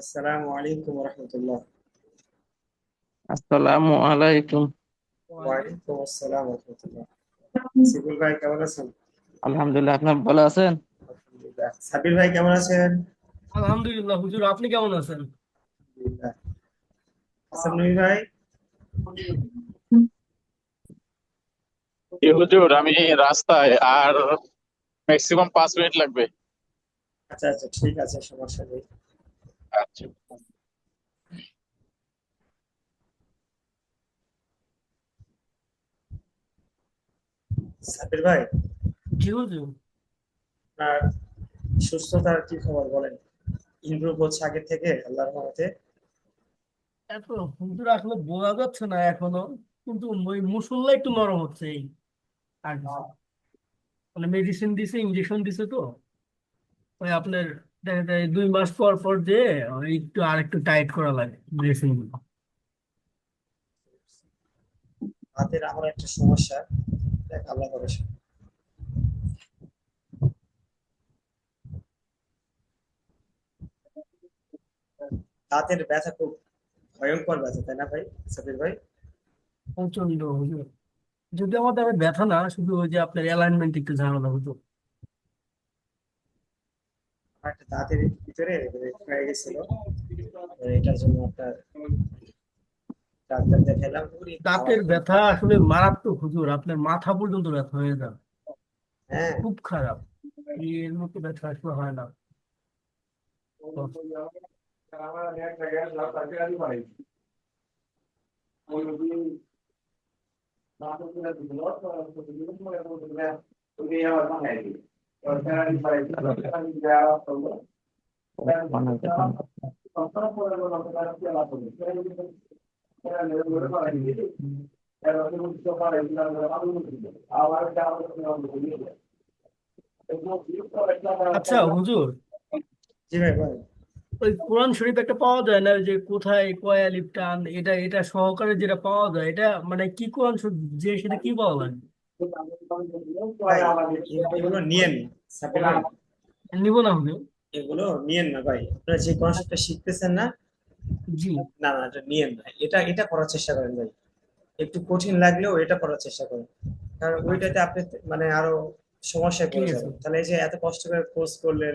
আসসালামু আলাইকুম রহমতুল্লাহ। আসসালামু আলাইকুম। ওয়ালাইকুম আসসালাম রহমতুল্লাহ। সিকুল ভাই কেমন আছেন? আলহামদুলিল্লাহ, আপনি ভালো আছেন? আলহামদুলিল্লাহ। সাবির ভাই কেমন আছেন? আলহামদুলিল্লাহ হুজুর, আপনি কেমন আছেন? আলহামদুলিল্লাহ। হাসান নবী ভাই। হুজুর, আমি রাস্তায় আর ম্যাক্সিমাম 5 মিনিট লাগবে। আচ্ছা আচ্ছা, ঠিক আছে, সমস্যা নেই। আচ্ছা। সাবির ভাই, জি হুজুর। আপনার সুস্থতার কি খবর বলেন? ইমপ্রুভ হচ্ছে আগে থেকে আল্লাহর রহমতে? এত হুজুর আসলে বোঝা যাচ্ছে না এখনো, কিন্তু ওই মুসল্লা একটু নরম হচ্ছে এই আর কিছু। মানে মেডিসিন দিছে, ইঞ্জেকশন দিছে তো ওই আপনার দেখা যায় 2 মাস পর পর যে ওই একটু আর একটু টাইট করা লাগে ড্রেসিং গুলো। হাতের আমার একটা সমস্যা, দেখ আল্লাহ ভরসা। দাঁতের ব্যথা খুব ভয়ঙ্কর ব্যথা, তাই না ভাই? সাবির ভাই, প্রচন্ড হুজুর। যদি আমাদের ব্যথা না, শুধু ওই যে আপনার অ্যালাইনমেন্ট একটু ঝামেলা হুজুর। আমার একটা দাঁতের ভিতরে হয়ে গেছিল, এটার জন্য আপনার ডাক্তার দেখালাম, ওরে বাবা দাঁতের রে। ব্যথা আসলে মারাত্মক হুজুর, আপনার মাথা পর্যন্ত ব্যথা হয়ে যায়। হ্যাঁ। খুব খারাপ। এর মতো ব্যথা আসলে হয় না। আচ্ছা হুজুর, জি ভাই বলেন। ওই কোরআন শরীফ একটা পাওয়া যায় না, ওই যে কোথায় কয় আলিফ টান, এটা এটা সহকারে যেটা পাওয়া যায়, এটা মানে কি কোরআন শরীফ, যে সেটা কি পাওয়া লাগে? ভাই এগুলো নিয়েন না, সাবির ভাই। নিব না হুজুর। এগুলো নিয়েন না ভাই, আপনারা যে কনসেপ্টটা শিখতেছেন না, জি। না না, এটা নিয়েন না, এটা এটা করার চেষ্টা করেন ভাই। একটু কঠিন লাগলেও এটা করার চেষ্টা করেন, কারণ আচ্ছা, ওইটাতে আপনি মানে আরো সমস্যায় ঠিক পড়ে আছে। যাবেন। তাহলে এই যে এত কষ্ট করে কোর্স করলেন,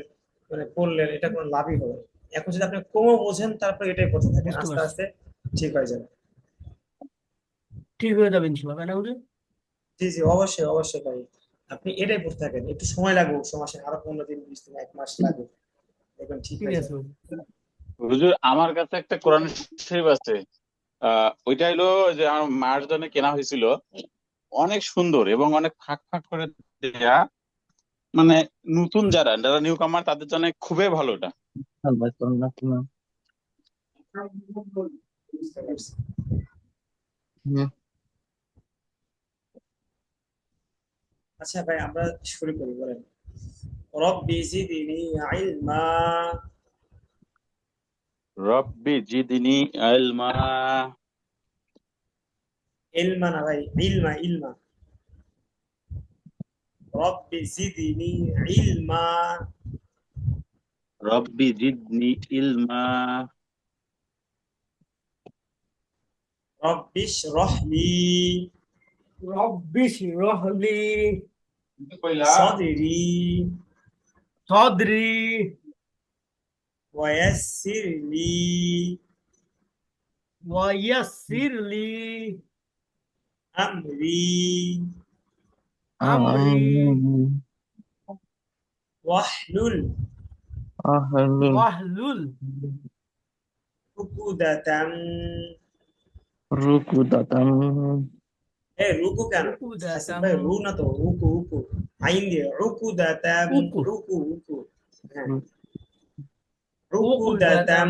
মানে করলেন, এটা কোনো লাভই হবে না। এখন যদি আপনি কমও বোঝেন, তারপর এটাই করতে থাকেন, বুঝতে আস্তে পারছি। আস্তে ঠিক হয়ে যাবে। ঠিক হয়ে যাবে ইনশাল্লাহ, তাই না হুজুর? জি জি, অবশ্যই অবশ্যই ভাই। আপনি এটাই পড়তে থাকেন, একটু সময় লাগুক, সমস্যা নেই, আরো 15 দিন, 20 দিন, 1 মাস লাগুক, দেখবেন ঠিক ঠিক হয়ে আছে যাবে। হুজুর। হুজুর, আমার কাছে একটা কোরআন শরীফ আছে। ওইটা হলো যে আমার মার জন্য কেনা হয়েছিল। অনেক সুন্দর এবং অনেক ফাঁক ফাঁক করে দেয়া। মানে নতুন যারা যারা নিউ কামার তাদের জন্য খুবই ভালো এটা। বুঝতে পারছি। আচ্ছা ভাই, আমরা শুরু করি, বলেন। রব্বি জিদনি ইলমা। রব্বি জিদনি ইলমা। ইলমা না ভাই, ইলমা ইলমা। রব্বি জিদনি ইলমা। রব্বি জিদনি ইলমা। রব্বি ইশরাহ লি রব্বি ইশরাহ লি সাদরি সাদরি ওয়ায়াসসির লি ওয়া ইয়াসসির লি আমরি আমরি ওয়াহলুল ওয়াহলুল উকুদাতাম। রুকু দাতাম। এ রুকু কেন? হাসিফ উকুদাতাম। ভাই, রু না তো, উকু উকু। আইন দিয়ে উকুদাতাম। উকু উকু উকু। হ্যাঁ, উকুদাতাম। উকুদাতাম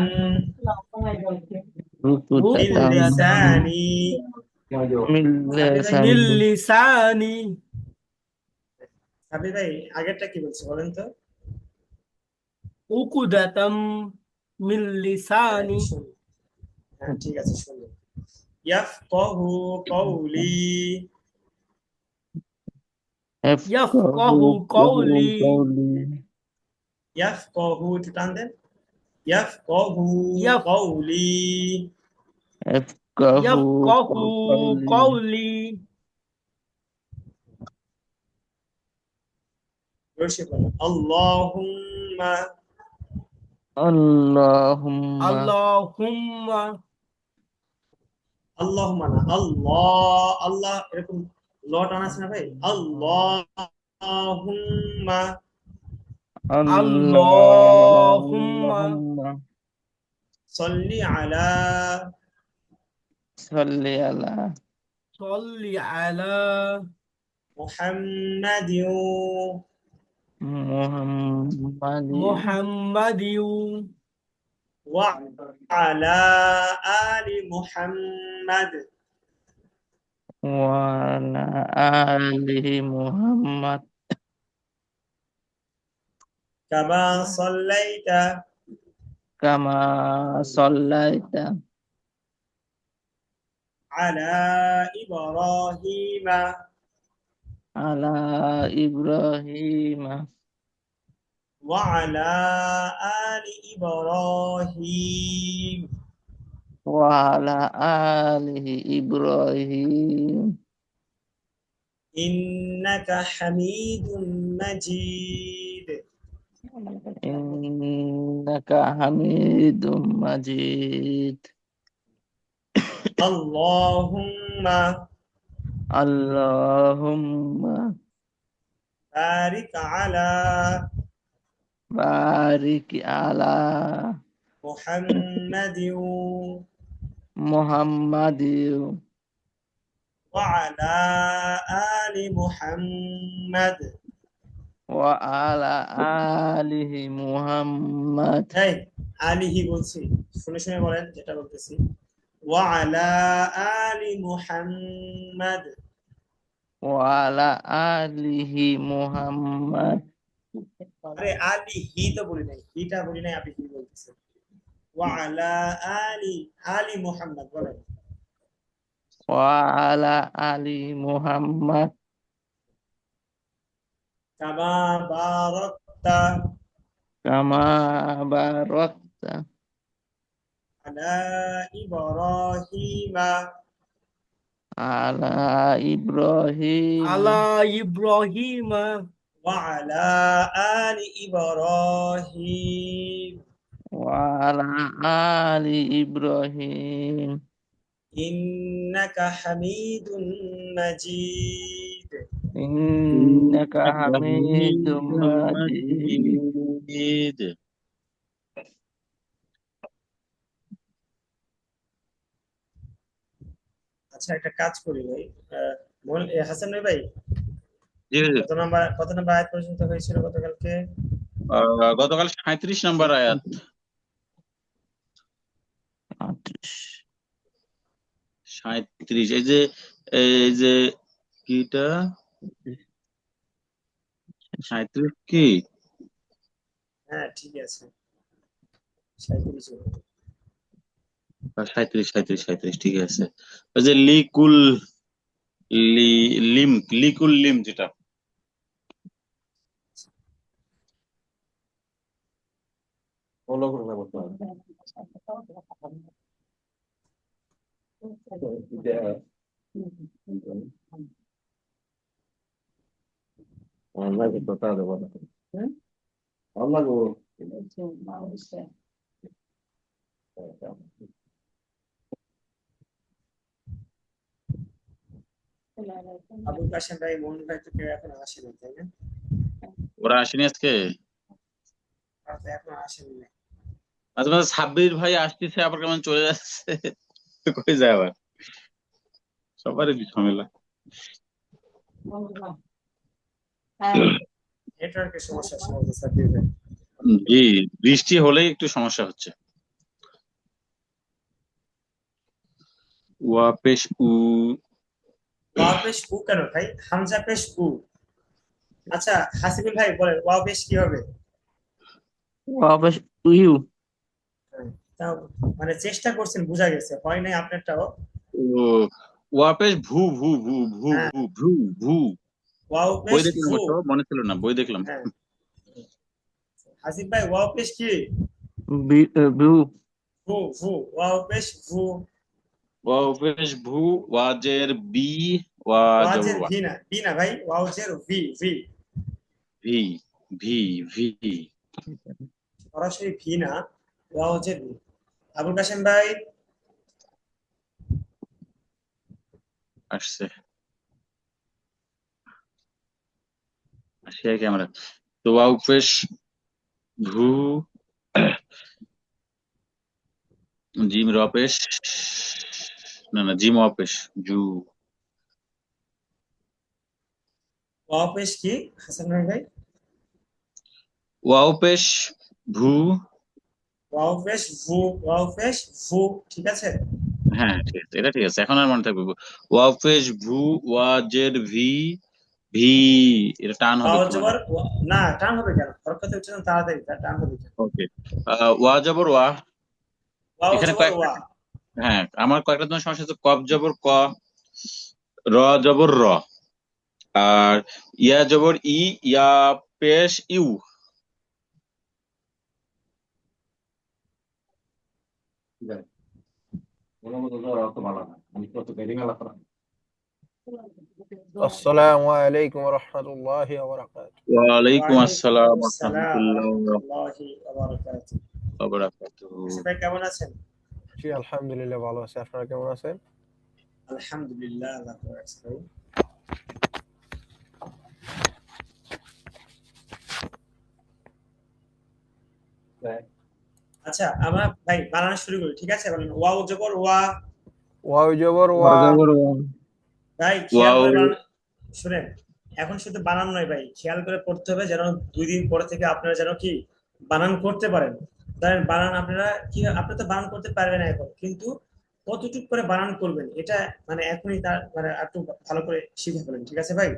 রুকু মিন দাতাম। উকুদাতাম লিসানি। সাবির ভাই, মিল্লাসানি। মিন লিসানি। সাবির ভাই, আগেরটা কি বলছে বলেন তো? উকুদাতাম মিন হ্যাঁ, লিসানি। শুনুন। হ্যাঁ, ঠিক আছে, শুনুন। ইয়াফকাহু কওলি। ইয়াফকাহু ইয়াফকাহু কাহু কওলি। কাওলি। ইয়াফকাহু, একটু টান দেন। ইয়াফকাহু ইয়াফ কওলি। يفقه ইয়াফকাহু قولي কওলি। জোরসে বলেন আল্লাহুম্মা। اللهم আল্লাহুম্মা। আল্লাহুম্মা না, আল্লাহ আল্লাহ এরকম ল টান আছে না ভাই? আল্লাহুম্মা আল্লাহুম্মা اللهم সল্লি আলা صل على সাল্লি আলা মুহাম্মাদিন محمد মুহাম্মাদিন ওয়া আলা আলি মুহাম্মাদ وعلى آله محمد কামা সাল্লাইতা كما صليت আলা ইব্রাহিমা على إبراهيم ওয়া আলা আলি ইব্রাহিম وعلى آله إبراهيم ইন্নাকা হামিদুম মাজিদ। إنك حميد مجيد আল্লাহুম্মা اللهم বারিক আলা بارك على মুহাম্মাদিন محمد ওয়া আলা আলি মুহাম্মাদ। وعلى آله محمد এই আলিহি বলছি, শুনে শুনে বলেন যেটা বলতেছি। ওয়া আলা আলি মুহাম্মাদ। وعلى آله محمد আরে আলিহি তো বলি নাই, হিটা বলি নাই, আপনি কি বলতেছেন? ওয়া আলা আলি আলি মুহাম্মাদ বলেন। وعلى آل محمد কামা বারাকতা كما باركت আলা ইব্রাহিমা على إبراهيم আলা ইব্রাহিমা ওয়া আলা আলি ইব্রাহিম وعلى آل إبراهيم ইন্নাকা হামিদুম মাজিদ। إنك حميد مجيد مجيد. আচ্ছা একটা কাজ করি ভাই, হাসান ভাই, জি জি। কত নাম্বার আয়াত পর্যন্ত হয়েছিল গতকালকে? গতকাল 37 নম্বর আয়াত। 37 এই যে কিটা 37 কি? হ্যাঁ ঠিক আছে, 37 হবে। 37 ঠিক আছে। ওই যে লিকুল লিম যেটা। আবুল কাশেম ভাই, মোহন ভাই তো কেউ এখন আসেনি তাই না? ওরা আসেনি আজকে। ওরা তো এখন আসেনি না। মাঝে মাঝে সাব্বির ভাই আসতেছে আবার কেমন চলে যাচ্ছে, কই যায় আবার, সবারই ঝামেলা। নেটওয়ার্কের সমস্যা সম্ভবত সাব্বির ভাই। জি, বৃষ্টি হলেই একটু সমস্যা হচ্ছে। ওয়া পেশ উ ওয়াও পেশ উ কেন ভাই? হামজা পেশ উ। আচ্ছা হাসিবুল ভাই বলেন ওয়াও পেশ কি হবে? وابش يو তাও মানে চেষ্টা করছেন, বোঝা গেছে, হয় নাই আপনারটাও। ওয়া পেশ ভু ভু ভু ভু হ্যাঁ। ভু ভু ভু ওয়াও বই পেশ দেখলাম, ভু। অবশ্য মনে ছিল না, বই দেখলাম। হ্যাঁ হাসিব ভাই ওয়াও পেশ কি? ভু ভু ভু ওয়াও পেশ ভু ওয়াও পেশ ভু, ওয়াজের বি, ওয়া জবর ওয়াজের ওয়া, ভি না বি না ভাই ওয়াজের V V V V V. সরাসরি ভি না ওয়াজের ভি। আবুল কাশেম ভাই আসছে, আসছে ক্যামেরা। তো ওয়াও পেশ ভু, জিম র পেশ, না না জিম ওয়া পেশ জু, ওয়াও পেশ কি হাসান ভাই ভাই ওয়াও পেশ ভু। ওয়াও পেশ ভু ওয়াও পেশ ভু ঠিক আছে। হ্যাঁ ঠিক আছে, এটা ঠিক আছে, এখন আর মনে থাকবে। ওয়াও পেশ ভু, ওয়াজের ভি, ভি, এটা টান হবে ওয়াও একটু মনে জবর হয়। না টান হবে কেন হরকতে উচ্চারণ তাড়াতাড়ি টান হবে কেন। ওকে, ওয়া জবর ওয়া। ওয়াও এখানে জবর কয়েকটা, ওয়া হ্যাঁ আমার কয়েকটা তোমার সমস্যা হচ্ছে, কফ জবর ক, র জবর র, আর ইয়া জবর ই, ইয়া পেশ ইউ। আসসালামু আলাইকুম রহমতুল্লাহি ওয়া বারাকাতুহু। ওয়ালাইকুম আসসালাম ওয়ালাইকুম ওয়া আসসালাম ওয়া রাহমাতুল্লাহি রাহমাতুল্লাহি ওয়া বারাকাতুহু। ওয়া বারাকাতুহু। কাশেম ভাই কেমন আছেন? জি আলহামদুলিল্লাহ ভালো আছি, আপনারা কেমন আছেন? আলহামদুলিল্লাহ আল্লাহ রাখছে ভাই। আচ্ছা আমরা ভাই বানানো শুরু করি ঠিক আছে বলেন ওয়াও জবর ওয়া। ওয়াও জবর ওয়া ওয়া। জবর ওয়া ভাই খেয়াল ওয়াও করে বানান শুনেন এখন শুধু বানান নয় ভাই খেয়াল করে পড়তে হবে যেন 2 দিন পরে থেকে আপনারা যেন কি বানান করতে পারেন। ধরেন বানান আপনারা কি আপনারা তো বানান করতে পারবেন না এখন কিন্তু কতটুকু করে বানান করবেন এটা মানে এখনই তার মানে একটু ভালো করে শিখে ফেলেন ঠিক আছে ভাই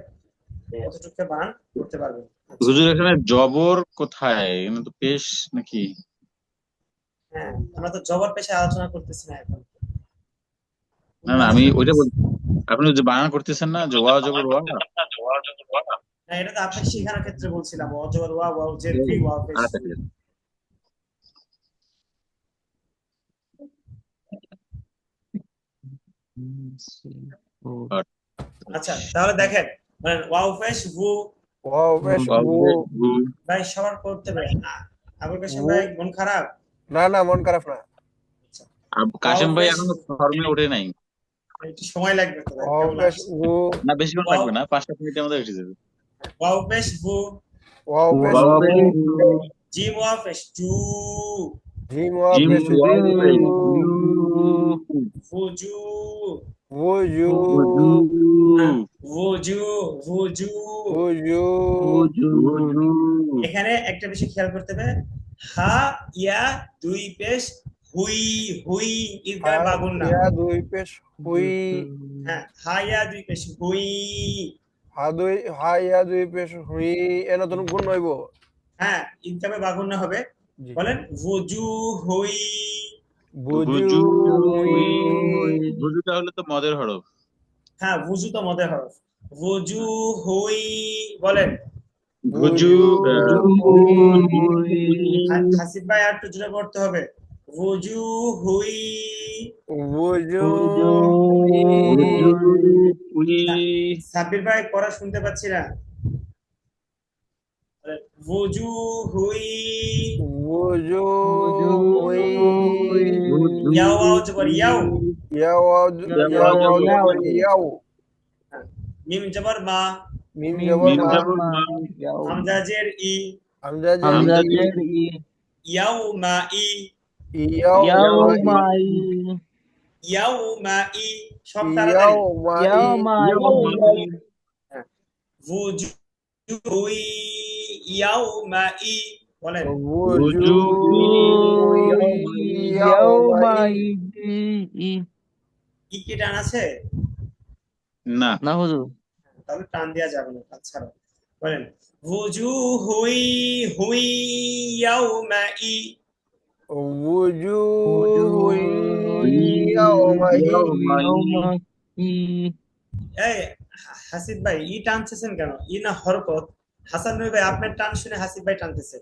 কতটুকু করে বানান করতে পারবেন। আচ্ছা হুজুর এখানে জবর কোথায়? এখানে তো পেশ নাকি? হ্যাঁ আমরা তো জবর পেশে আলোচনা করতেছি না এখন না না, আমি ওইটা বলছি, আপনি যে বানান করতেছেন না যে ওয়া জবর ওয়া। না এটা তো আপনাকে শেখানোর ক্ষেত্রে বলছিলাম ওয়া জবর ওয়া ওয়াও জের ভি ওয়াও পেশ আচ্ছা ঠিক আছে। আচ্ছা তাহলে দেখেন মানে ওয়াও পেশ ভু ওয়াও পেশ ওয়াও ভু। পেশ ভু। ভাই সবার করতে হবে আবুল কাশেম ভু। ভাই মন খারাপ। না না মন খারাপ না। আচ্ছা ওয়াও কাশেম ভাই পেশ এখনো ফর্মে ওঠে নাই। একটু সময় লাগবে তো ভাই ওয়াও কেমন পেশ আসছে ভু। না বেশিক্ষণ ওয়াও লাগবে না, 5-7 মিনিটের মধ্যে এসে যাবে। ওয়াও পেশ ভু ওয়াও পেশ ওয়াও ওয়া ভু। পেশ পেশ ভু, জিম ওয়াও পেশ জু জিম ওয়া জিম পেশ ওয়া জু। পেশ জু, ফুজু ওজু। উজু ফুজু ফুজু ওজু। উজু উজু, এখানে একটা বিষয় খেয়াল করতে হবে হা ইয়া দুই পেশ হুই হুই ঈদগামে হা বাগুন না। ইয়া দুই পেশ হুই। হ্যাঁ হা ইয়া দুই পেশ হুই। হা ইয়া দুই পেশ হুই। এ নতুন গুণ হইব। হ্যাঁ ঈদগামে বাগুন না হবে জি। বলেন ভুজু হুই। বুজু ভুজু হুই। হুই। ভুজুটা হলে তো মদের হরফ। হ্যাঁ ভুজু তো মদের হরফ ভুজু হুই বলেন। ভুজু বুজু হুই। হাসিব ভাই আর একটু জোরে পড়তে হবে ভুজু হুই। বুজু উজু ভুজু হুই। সাব্বির ভাই পড়া শুনতে পাচ্ছি না ভুজু হুই। বুজু উজু হুই। ভুজু ইয়াও আও জবর ইয়াও ইয়াও ইয়াও ইয়াও জবর জবর ইয়াও। হ্যাঁ, মিম জবর মা মিম মিম জবর মিম মা। জবর জবর মা মা, ইয়াও হামজা জের ই হামজা জের হামজা হামজা ই। জের ই ইয়াও মা ই ইয়াও ইয়াও মা ই। মাই ইয়াও মা ই সব তাড়াতাড়ি ইয়াও মা ই। ইয়াও মাই ইয়াও মা, হ্যাঁ, ভুজু হুই ইয়াও মা ই বলেন বুজু ভুজু হুই। ইয়াও ইয়াও মা মাই ই। ই ই কি টান আছে না না হুজুর তাহলে টান দেওয়া যাবে না আচ্ছা বলেন ভুজু হুই হুই ইয়াও মা ই। বুজু উজু ইয়াও মা ই। ইয়াও মা ইয়াও ই। মাই এই হাসিব ভাই ই টানতেছেন কেন ই না হরকত হাসান ভাই আপনার টান শুনে হাসিব ভাই টানতেছে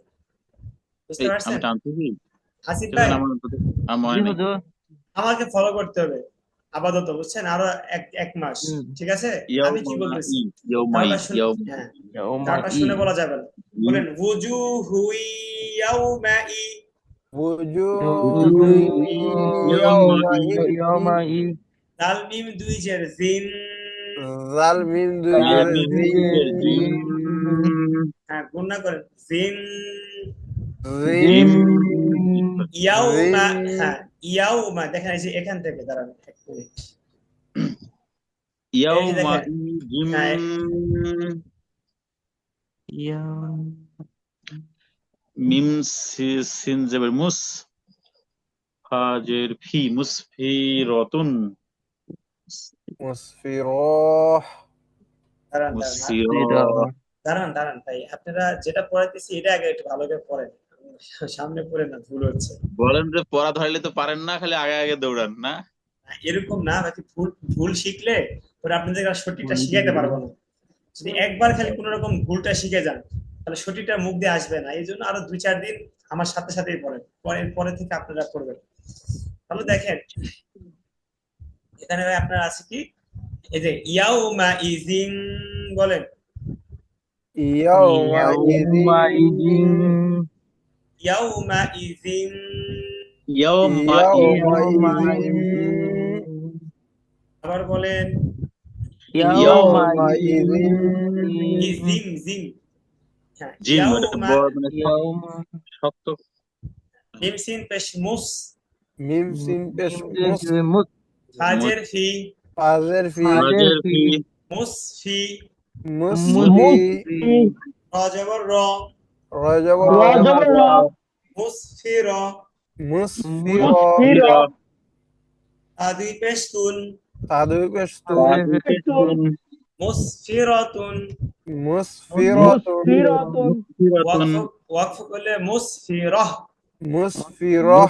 বুঝতে এই আমি পারছেন টানতেছি। হাসিব সেজন্য ভাই আমার আমার মনে জি নেই। হুজুর আমাকে ফলো করতে হবে আপাতত, বুঝছেন, আরো এক মাস, হুম ঠিক আছে? আমি কি ইয়াউমা বলতেছি ই ইয়াউমা ই কারোটা শুনে, ইয়াউমা হ্যাঁ, ইয়াউমা কারোটা ই শুনে বলা যাবে না। বলেন wujuhu yawma ই, وجوه ইয়াউমা ই ইয়াউমা يومئذ ই দাল মিম দুই জের জিন, ظل من তাল ذكر মিম তামিমের الزين জিম হ্যাঁ গুণনা করেন, জিন জিম زين ইয়াউমা, زين হ্যাঁ ইয়াউমা, দেখেন এই যে এখান থেকে দাঁড়ান এক মিনিট, এই যে ইয়াউমা দেখেন, ই জিম হ্যাঁ ইয়াউম মিম সিন জেবের মুস ফাজের ফি মুসফিরাতুন مسفرة দাঁড়ান মুসফিরা দাঁড়ান ভাই, আপনারা যেটা পড়াইতেছি এটা আগে একটু ভালো করে পড়েন, সামনে পড়ে না ভুল হচ্ছে। বলেন যে পড়া ধরলে তো পারেন না, খালি আগে আগে দৌড়ান না। এরকম না, বাকি ভুল ভুল শিখলে পরে আপনাদের আর সঠিকটা শিখাইতে পারবো না। যদি একবার খালি কোন রকম ভুলটা শিখে যান তাহলে সঠিকটা মুখ দিয়ে আসবে না। এই জন্য আরো 2-4 দিন আমার সাথে সাথেই পড়েন, পরে থেকে আপনারা পড়বেন। তাহলে দেখেন এখানে ভাই আপনার আছে কি, এই যে ইয়াউমা ইজিন, বলেন يومئذ ইয়াউমা ইদিন ইয়াউমা ইজিন, ইয়াউমা ই ইয়াউমা يومئذ আবার বলেন ইয়াউমা يومئذ ইজিন জিন, হ্যাঁ জিম এটা ইয়াউমা, মানে ইয়াউমা শক্ত মিম সিন পেশ মুস, ميم سين بش مص ফাজের ফি, فازر في ফাজের ফি মুসফি, مصفي রজবর র, رجب মুসফির, مسفرة ফিরা আদি পেশতুন, تعدوي بشتو মুসফিরাতুন, مسفرة ফিরাতুন ওয়াকফ করলে মুসফিরাহ, مسفرة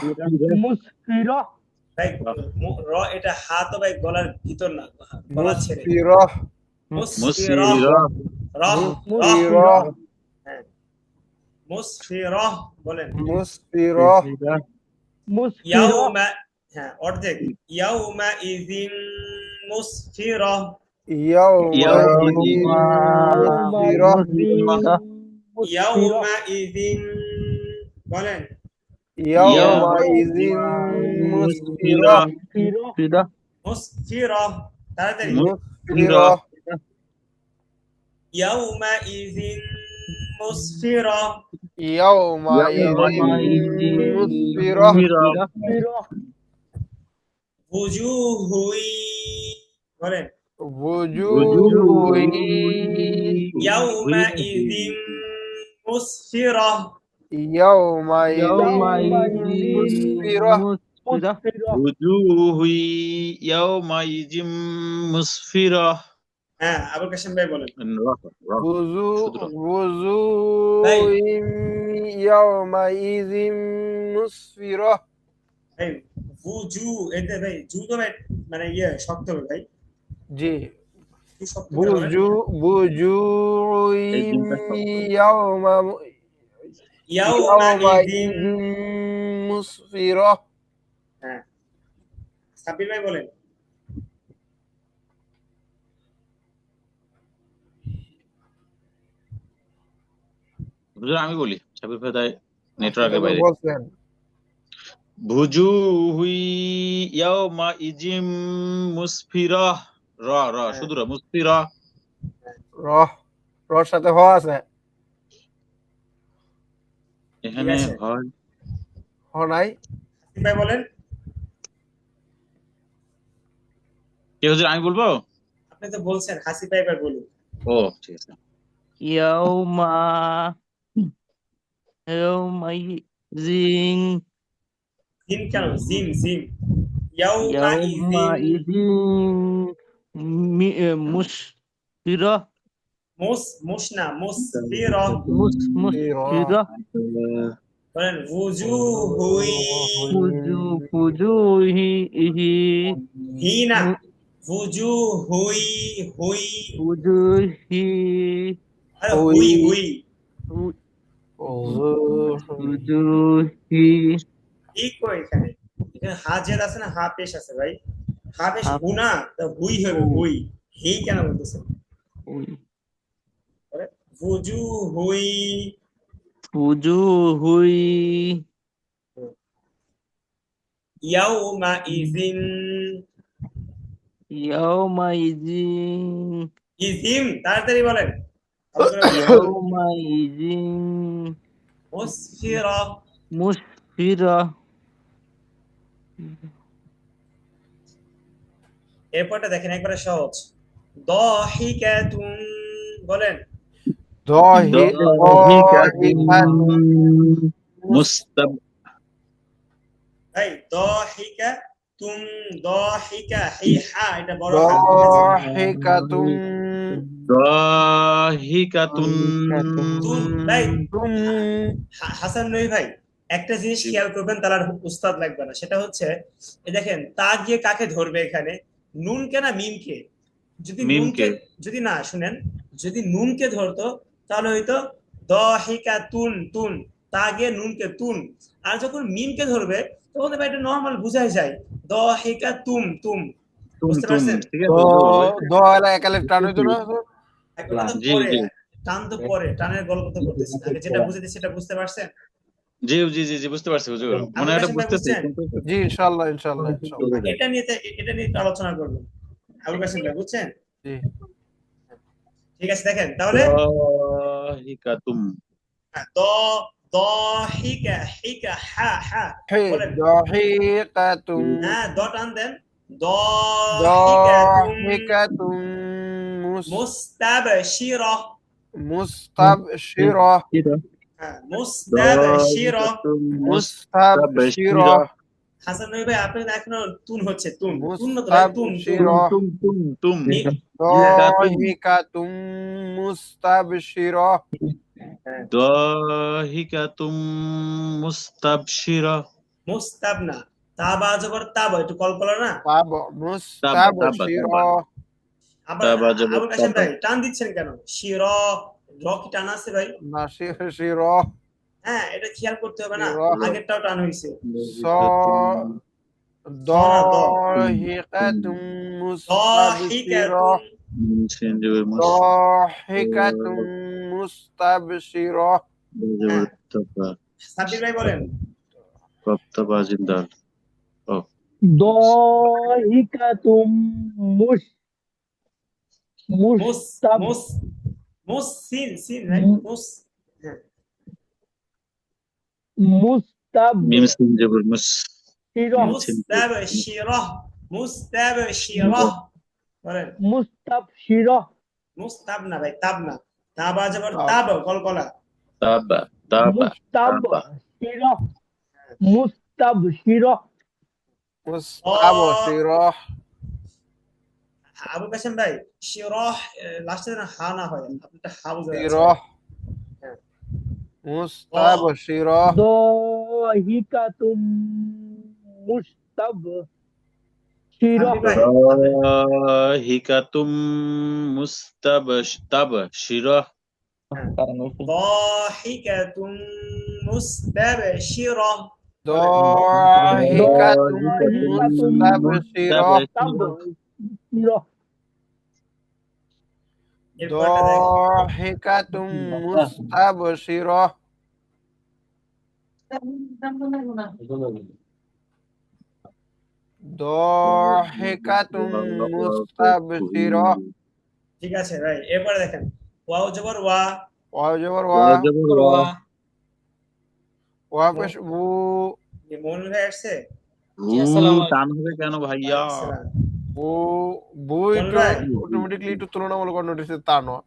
ভাই র এটা হা তো ভাই গলার ভিতর না, গলা ছেড়ে مسفرة মুসফিরাহ, মুসফিরা রাহ مسفرة হ্যাঁ মুসফিরাহ, বলেন مسفرة ইয়াউমা, হ্যাঁ অর্ধেক, ইয়াউমা ইযিন মুসফিরাহ, يومئذ مسفرة ইয়াউমা ইযিন, বলেন يومئذ مسفرة মুসফিরাহ, তাড়াতাড়ি مسفرة ইয়াউমা ইযিন মুসফিরাহ, يومئذ مسفرة wujuহুই, বলেন وجوه ইয়াউমা ইযিন মুসফিরাহ, يومئذ مسفرة وجوه يومئذ مسفرة হ্যাঁ আবুল কাসেম ভাই বলেন وجوه يومئذ مسفرة ভাই বুজু, এতে ভাই জু তো ভাই মানে ইয়ে শক্ত হবে ভাই, جي জু শক্ত করে বলেন। وجوه ইয়াউমা ইযিন, يومئذ مسفرة হ্যাঁ সাব্বির ভাই বলেন আমি বলি সাবির ভাই তাই নেটওয়ার্কের বাইরে বলছেন ভুজুহুই ইয়াউমাইজিম মুসফিরাহ শুধু মুসফিরাহ রর সাথে হ আছে এখানে ঠিক আছে। হ হয় নাই সাব্বির ভাই বলেন, কে হুজুর আমি বলবো? আপনি তো বলছেন, হাসিব ভাই এবার বলুন। ও ঠিক আছে ইয়াউমাইজিন জিন কেন, জিন জিন, ইয়াউমা ইযিন ইয়াউমাইজিন মুসফিরাহ মুসনা মুসফিরাহ, মুসফিরাহ বলেন wujuhui, ফুজুহিহি হিনা wujuhui, হুই, ফুজুহি আরে হুই হুই, ফুজুহি এই কই এখানে এখানে হা জেদ আছে না, হা পেশ আছে ভাই, হা পেশ হা হু না, তো হুই হবে হুই, হেই কেন বলতেছেন? উই ফুজু হুই, ফুজুহুই ইয়াউমা ইজিন, ইয়াউমাইজিন ইজিম তাড়াতাড়ি বলেন, ভালো করে বলেন। ইয়াউমাইজিন মুসফিরা, মুসফিরা এরপরটা দেখেন একবারে সহজ, দহিকাতুন, বলেন। দাহিকাতুম মুস্তাব ভাই দহিকা তুম, দহিকা হি হা এটা বড় হা, ঠিক আছে? দাহিকাতুম দাহিকাতুন তুন ভাই, তুম হাসান রবি ভাই, একটা জিনিস খেয়াল করবেন, তার আর উস্তাদ লাগবে না, সেটা হচ্ছে এই দেখেন তা গিয়ে কাকে ধরবে এখানে, নুনকে না মিমকে? যদি নুনকে, মিমকে যদি না শুনেন, যদি নুনকে ধরতো তাহলে হয়তো দহিকা তুন তুন, তা গিয়ে নুনকে তুন, আর যখন মিমকে ধরবে তখন ভাই এটা নর্মাল বুঝাই যায়, দহিকা তুম তুম, তুম বুঝতে তুম পারছেন? ঠিক আছে হুজুর, দ এলা একালে টান হইতো না ওটা তো জি পরে, জি টান তো পরে, টানের গল্প তো করতেছি, আগে যেটা বুঝেছি সেটা বুঝতে পারছেন? জি জি জি জি বুঝতে পারছি হুজুর, মনে আবুল হয় এটা কাসেম ভাই বুঝতেছি বুঝছেন? কিন্তু জি ইনশাআল্লাহ ইনশাআল্লাহ ইনশাআল্লাহ এটা নিয়ে এটা নিয়ে একটু আলোচনা করবেন, আবুল কাসেম ভাই বুঝছেন? জি ঠিক আছে দেখেন তাহলে, দাহিকাতুম দ দহিকা হিকা হা হা, হে বলেন। দাহিকাতুম হ্যাঁ দ টান দেন, দহিকাতুম দাহিকাতুম মুস্তাবশিরা, মুস্তাবশিরা হ্যাঁ মুস্তাবশিরা। দাহিকাতুম মুস্তাবশিরা মুস্তাবশিরা হাসান ভাই আপনার এখনো তুন হচ্ছে, তুন তুন না তো ভাই, তুন তুন মুস্তাবশিরা তুম তুম তুম মি- কাতুম দাহিকাতুম মুস্তাবশিরা হ্যাঁ দাহিকাতুম মুস্তাবশিরা মুস্তাব না, তাবা জবর তাবা, একটু কলকলা না? তাব তাবা তাবা মুস্তাবশিরা আবার তাবা জবর আবুল কাসেম তাবা ভাই টান দিচ্ছেন কেন? শির, র কি টান আছে ভাই? নাশিরা হ্যাঁ এটা খেয়াল করতে হবে না, শিরা আগেরটাও টান হয়েছে। স দ না দ, দাহিকাতুম মুস্তাবশিরা দহিকাতুম, সিনজুর দাহিকাতুম মুস্তাবশিরা হ্যাঁ মুস্তাবা সাব্বির ভাই বলেন। কপ্তাবা জিন্দাল ও দাহিকাতুম মুস মুস মুস্তাব মুস মুস সিন সিন ভাই মুস, হ্যাঁ মিম সিনজুর মুস মুস্তাবশিরা মিম সিনজুর মুস্তাবশিরা, মুস্তাবশিরা, বলেন। মুস্তাবশিরা মুস্তাব না ভাই, তাব না, তাবা জবর তাব তাব, কলকলা। তাবা তাবা তাবা মুস্তাবশিরা মুস্তাবশিরা মুস্তাবশিরা আবু কাসেম ভাই শিরহ লাস্টে যেন হা না হয়, আপনারটা হা বুঝা যাচ্ছে শিরা ভাই। হ্যাঁ মুস্তাবশিরা দাহিকাতুম মুস্তাবশিরা সাব্বির ভাই দাহিকাতুম মুস্তাবশিরা হ্যাঁ দাহিকাতুম মুস্তাবশিরা, বলেন। দাহিকাতুম দাহিকাতুম মুস্তাবশিরা মুস্তাবশিরা এরপরটা দেখ, দাহিকাতুম মুস্তাবশিরা দাহিকাতুম মুস্তাবশিরা ঠিক আছে ভাই, এরপরে দেখেন ওয়াও জবর ওয়া, ওয়া জবর ওয়া ওয়া পেশ উ মন ভাই আসছে? টান হবে কেন ভাইয়া? আসসালাম। বু বু মন একটু ভাই অটোমেটিকলি একটু তুলনামূলক নোটিস তা নয়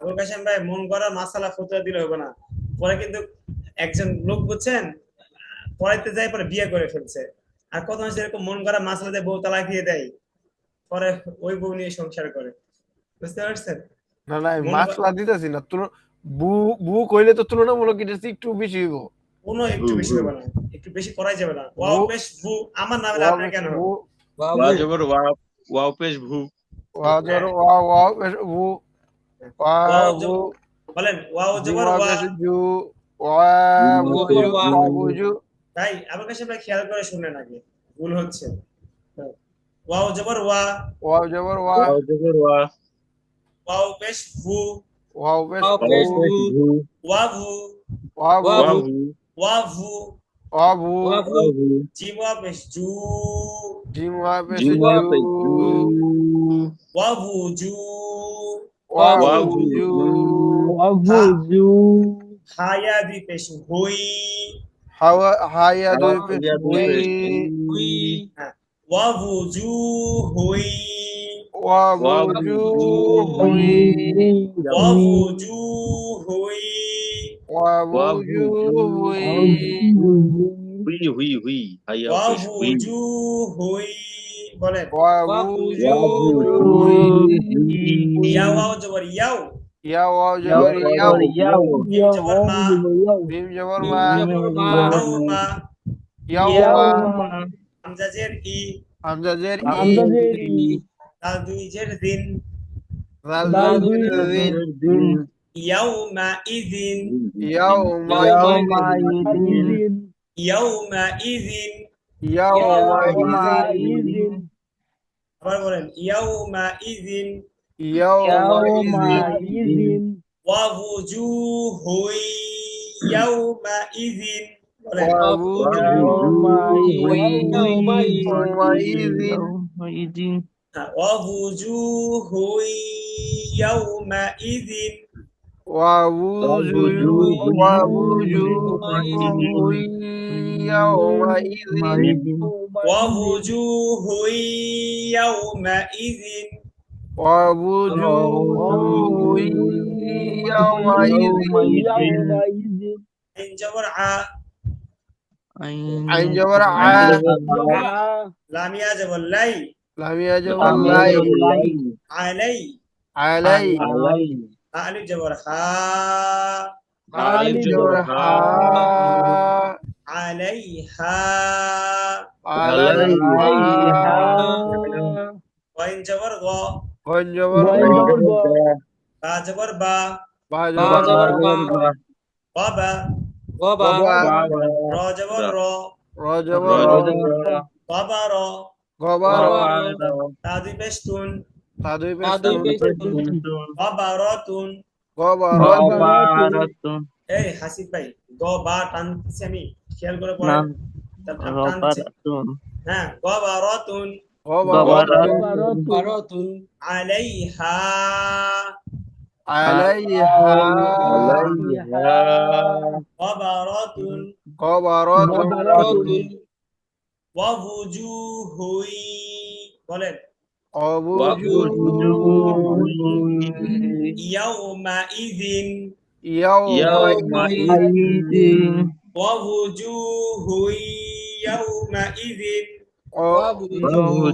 আবুল কাসেম ভাই মন করা মাসালা ফতুয়া দিলে হবে না, পরে কিন্তু একজন লোক বুঝছেন পড়াইতে যায় পরে বিয়ে করে ফেলছে, আর কত মানুষ এরকম মন করা মাসালা দিয়ে বউ তালাক দিয়ে দেয়, পরে ওই বউ নিয়ে সংসার করে, বুঝতে পারছেন? না না আমি মন মাসলা দিতেছি না তুল বু বু কইলে তো তুলনামূলক এটা একটু বেশি হইব কোনো একটু বেশি হবে না, একটু বেশি করাই যাবে না। ওয়াও বু বেশ ভু, আমার নামে ওয়া আপনার পেশ কেন বু ওয়া জবর ওয়া ওয়াও পেশ ভু ওয়া জবর ওয়া ওয়া পেশ বু ওয়া ওয়াও বু বলেন ওয়াও জু জবর ওয়া ওয়া, পেশ জু ওয়াবুজু তাই আমার কাছে ভাই খেয়াল করে শুনলেন আগে, ভুল হচ্ছে। ওয়াও জবর ওয়া, ওয়াও জবর ওয়া ওয়াও জবর ওয়া, ওয়াও পেশ ভু, ওয়াও পেশ ওয়াও পেশ ভু, ওয়া ভু, ওয়াবু ওয়াভু, ওয়া ভু, ওয়াবু ওয়াভু, জিম ওয়া পেশ জু, জিম ওয়া পেশ জিম ওয়া পেশ জু, ওয়া ভু জু, ওয়াবুজু وبوزو হায়া দুই পেশ হুই, হায়া দুই পেশ হায়া দুই হুই পেশ হুই, হ্যাঁ, ওয়া ভু জু হুই, ওয়াবুজু হুই ওয়া ভু জু হুই, ওয়াবুজু হুই হুই হুই হুই, হায়া ওয়া পেশ ভু হুই, জু হুই, বলেন। ওয়াবুজু ওয়াভু হুই ইয়া ওয়াও জবর ইয়াও, ইয়া ওয়াও জবর ইয়াও মিম জবর মা, মিম জবর মা ইয়াউমা, ইয়াউমা হামজা জের ই, হামজা জের ই حمزة زيري দাল দুই জের দিন, দাল دال দুই دوي দিন ইয়াউমা ইদিন, ইয়াউমা يومئذ ইয়াউমা ইদিন, ইয়াউমা يومئذ আবার বলেন ইয়াউমা ইদিন, ইয়াউমা يومئذ ওয়া wujuhun ইয়াউমা ইদিন, বলেন ইয়াউমাইযিন ওয়া wujuhun ইয়াউমা ইদিন, ওয়াবুজুহু ইয়াউমাইযিন ওয়া wujuhun ইয়াউমা ইদিন, ওয়াবুজুহু ইয়াউমাইযিন يومئذ আইন জবর আ, আইন জবর আ লামিয়া জবর লাই, লামিয়া জবর লাই আলাই, আলাই আলিফ জবর হা, আলিফ জবর হা আলাইহা, আলাইহা ওয়াইন জবর গ, গন জবর وين جبر با বা জবর বা, বা জবর বাবা, বাবা র জবর র, র জবর বাবা র, গবার তা দুই পেশতুন, তাদুই বাবা রতুন। গবার এই হাসিব ভাই, গ বা টানতেছি আমি, খেয়াল করে পড়েন। তারপর টানছে, হ্যাঁ, গ বা রতুন, গবার غبرة আলাইহা, আলাইহা গবারাতুন, গবারত غبرة ওয়া wujuhun, বলেন ইয়াউমা ইদিন, ইয়াউমাইযিন ওয়া wujuhun ইয়াউমা ইদিন, ওয়া wujuhun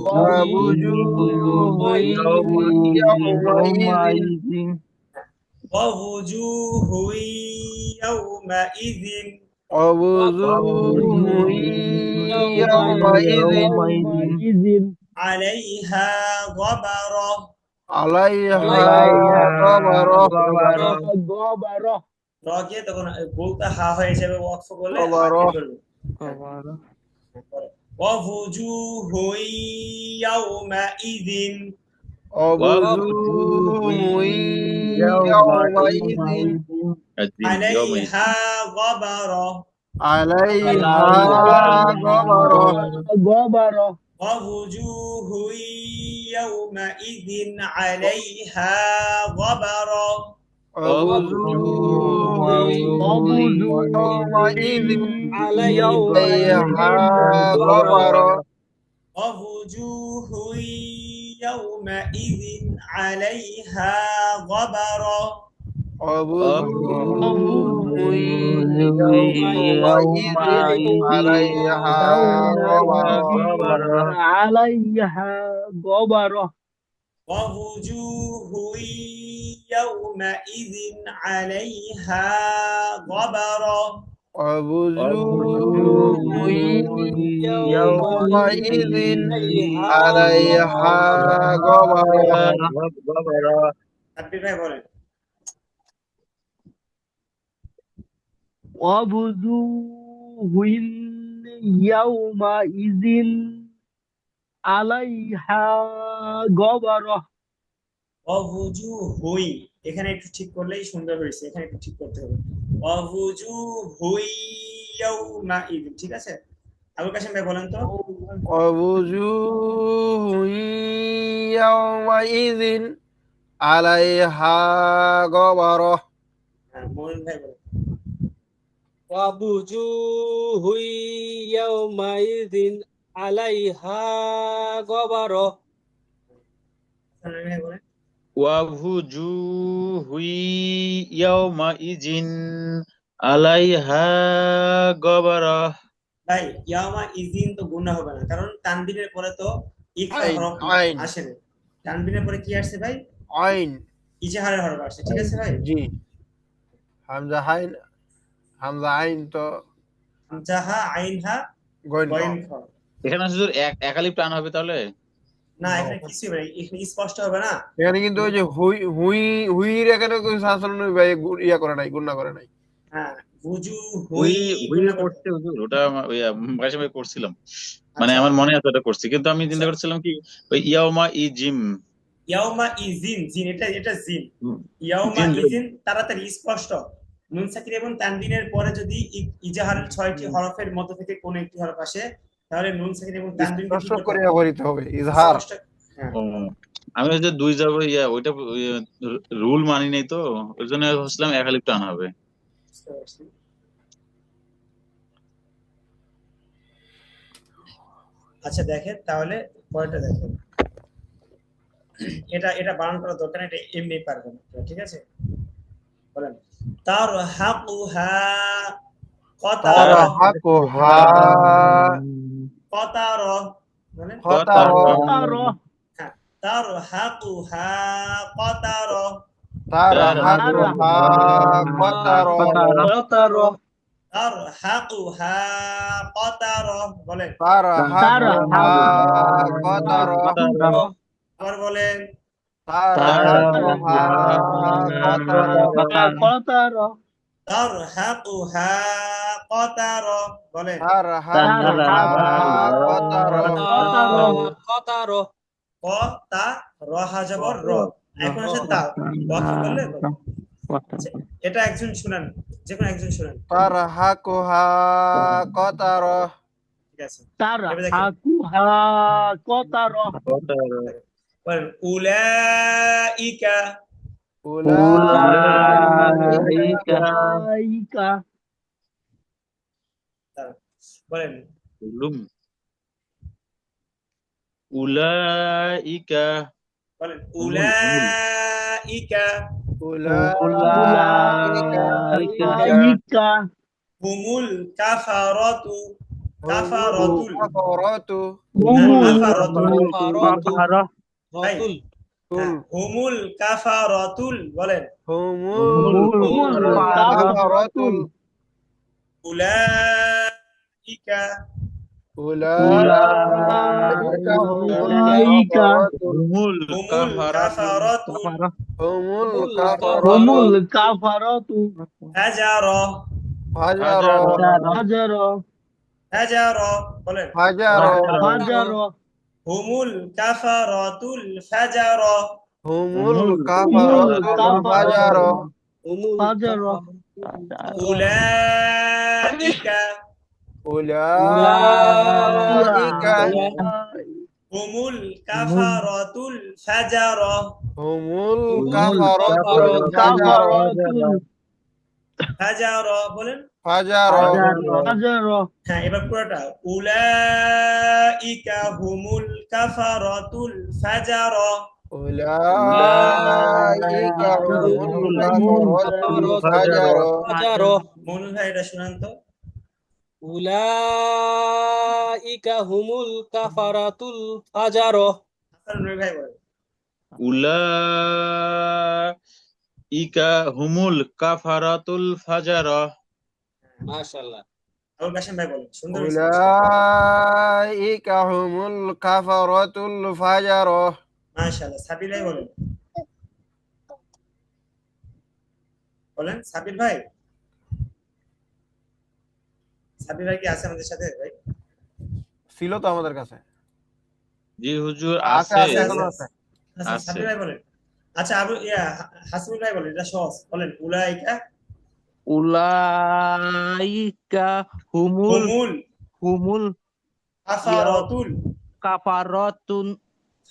ইয়াউমা ইদিন, يومئذ আলাইহা গবারা, غبرة রকে তখন বলতে হা হয়ে হিসেবে ওয়াকফ করলে গবারা। হাকির করবে। ওয়া wujuhun ইয়াউমা ইদিন, আলাইহা গবারা, غبرة ওয়া wujuhun ইয়াউমা ইদিন আলাইহা গবারা, ওয়া wujuhun ইয়াউমা ইদিন আলাইহা গবারা, عليها غبرة ওয়া wujuhun ইয়াউমা ইদিন আলাইহা গবারা, তাকবীর ভাই বলেন। ووجوه يومئذ عليها غبرة অবুজু হুই, এখানে একটু ঠিক করলেই সুন্দর হয়েছে, এখানে একটু ঠিক করতে হবে। অবুজু হুই ইয়াউমা ইদিন, ঠিক আছে। আবুল কাশেম ভাই বলেন তো। ووجوه يومئذ عليها غبرة হ্যাঁ, মোমিন ভাই বলেন। ووجوه يومئذ عليها غبرة সালমান ভাই বলেন। ওয়াজুহুই ইয়াউমাইজিন আলাইহা গবারাহ। ভাই ইয়ামা ইজিন তো গুণা হবে না, কারণ তানবিনের পরে তো ইকফা আইন হরফ আইন আসে না। তানবিনের পরে কি আসছে ভাই? আইন ইজাহারের হরফ আসছে, ঠিক আছে ভাই। জি হামজা আইন হামজা আইন তো হামজাহা আইনহা গইন গইন খ। এখানে শুধু একালিপ টান হবে তাহলে? না, এখানে কিছু হবে না, এখানে স্পষ্ট হবে না। এখানে কিন্তু ওই যে হুই হুই হুইর এখানে কোনো শাসন ভাই ইয়া করে নাই গুণা করে নাই হ্যাঁ, বুজু হুই হুই হুই গুণা করতে। করতে হুজুর, ওটা মাঝে মাঝে করছিলাম, মানে আচ্ছা আমার মনে আছে ওটা করছি, কিন্তু আমি চিন্তা আচ্ছা, করছিলাম কি ওই ইয়াউমা ই জিম ইয়াউমা ইজিন, জিন, এটা জিন। ইয়াউমা জিন ইজিন তাড়াতাড়ি স্পষ্ট। নুন সাকিন এবং তানবিনের পরে যদি ইজাহারের 6টি হরফের মধ্যে থেকে কোন একটি হরফ আসে, তাহলে নুন সাকিন এবং তানবিনকে কি স্পষ্ট করতে করে হবে? করিতে হবে ইজহার স্পষ্ট। হ্যাঁ, ও, আমি ওই যে দুই যাবো ওইটা রুল মানি নাই তো, ওই জন্য ভাবছিলাম একালিপ টান হবে। বুঝতে পারছি। আচ্ছা দেখেন তাহলে, পরেরটা দেখেন। এটা এটা বানান করা দরকার নেই, এটা এমনি পারবেন আপনারা, ঠিক আছে। বলেন তার হাকুহা কতার, তারা হাকুহা কতার, বলেন। খতার قطرة হ্যাঁ, তার হাকুহা কতার, তারা হাকুহা খতার قطرة তার হাকুহা কতার, বলেন। তারা হাকুহা খতার قطرة আবার বলেন। তারা হাকুহা খতার قطرة তার হাকুহা কতার, বলেন। তারা হাকুহা খতার قطرة ক তা রহা জবর র, এখন আছে তা, ক কি বললে? আচ্ছা, এটা একজন শুনান, যে কোনো একজন শুনান, তারা হাকুহা খতার ঠিক আছে। এবার দেখেন, ترهقها قطرة বলেন উলাইকা, উলাইকা أولئك বলেন উলুম উলাইকা, বলেন হুমুল উলাইকা উলাইকা أولئك হুমুল কাফারাতু, কাফারাতুল, কাফারাতু هم কাফারাতুল, ভাই, الكفرة হ্যাঁ, হুমুল কাফারাতুল, বলেন। হুমুল কাফারাতুল উলাইকা উলাইকা হুমুল কাফারাতুল হুমুল হুমুল কাফারাতু হুমুল هم কাফারাতুল الكفرة ফাজারা, ফাজারা فجر ফাজারা, বলেন। ফাজারা فجر হুমুল কাফারাতুল ফাজারা, হুমুল কাফারাতুল ফাজারা فجر উলাইকা উলাইকা হুমুল কাফারাতুল ফাজারা, হুমুল কাফারাতুল ফাজারা ফাজারা, বলেন। ফাজারা فجر হ্যাঁ, এবার পুরোটা উলাইকা হুমুল কাফারাতুল ফাজারা, উলাইকা হুমুল কাফারাতুল ফাজারা মনু ভাই এটা শুনান তো। أولئك هم الكفرة الفجرة হাসান নূর ভাই বলেন। উলাইকা হুমুল কাফারাতুল ফাজারা। ما شاء الله আবুল কাশেম ভাই বলেন, সুন্দর হয়েছে। উলাইকা হুমুল কাফারাতুল ফাজারা মাশাআল্লাহ। সাবির ভাই বলেন, বলেন সাবির ভাই। সাব্বির ভাই কি আছে আমাদের সাথে ভাই? ছিল তো আমাদের কাছে। জি হুজুর আছে আছে। আছে আছে এখনো আছে আছে। আচ্ছা আছে। সাব্বির ভাই বলেন। আচ্ছা হাসিবুল ভাই বলেন, এটা সহজ, বলেন উলাইকা উলাইকা হুমুল হুমুল হুমুল কাফারাতুল কাফারাতুন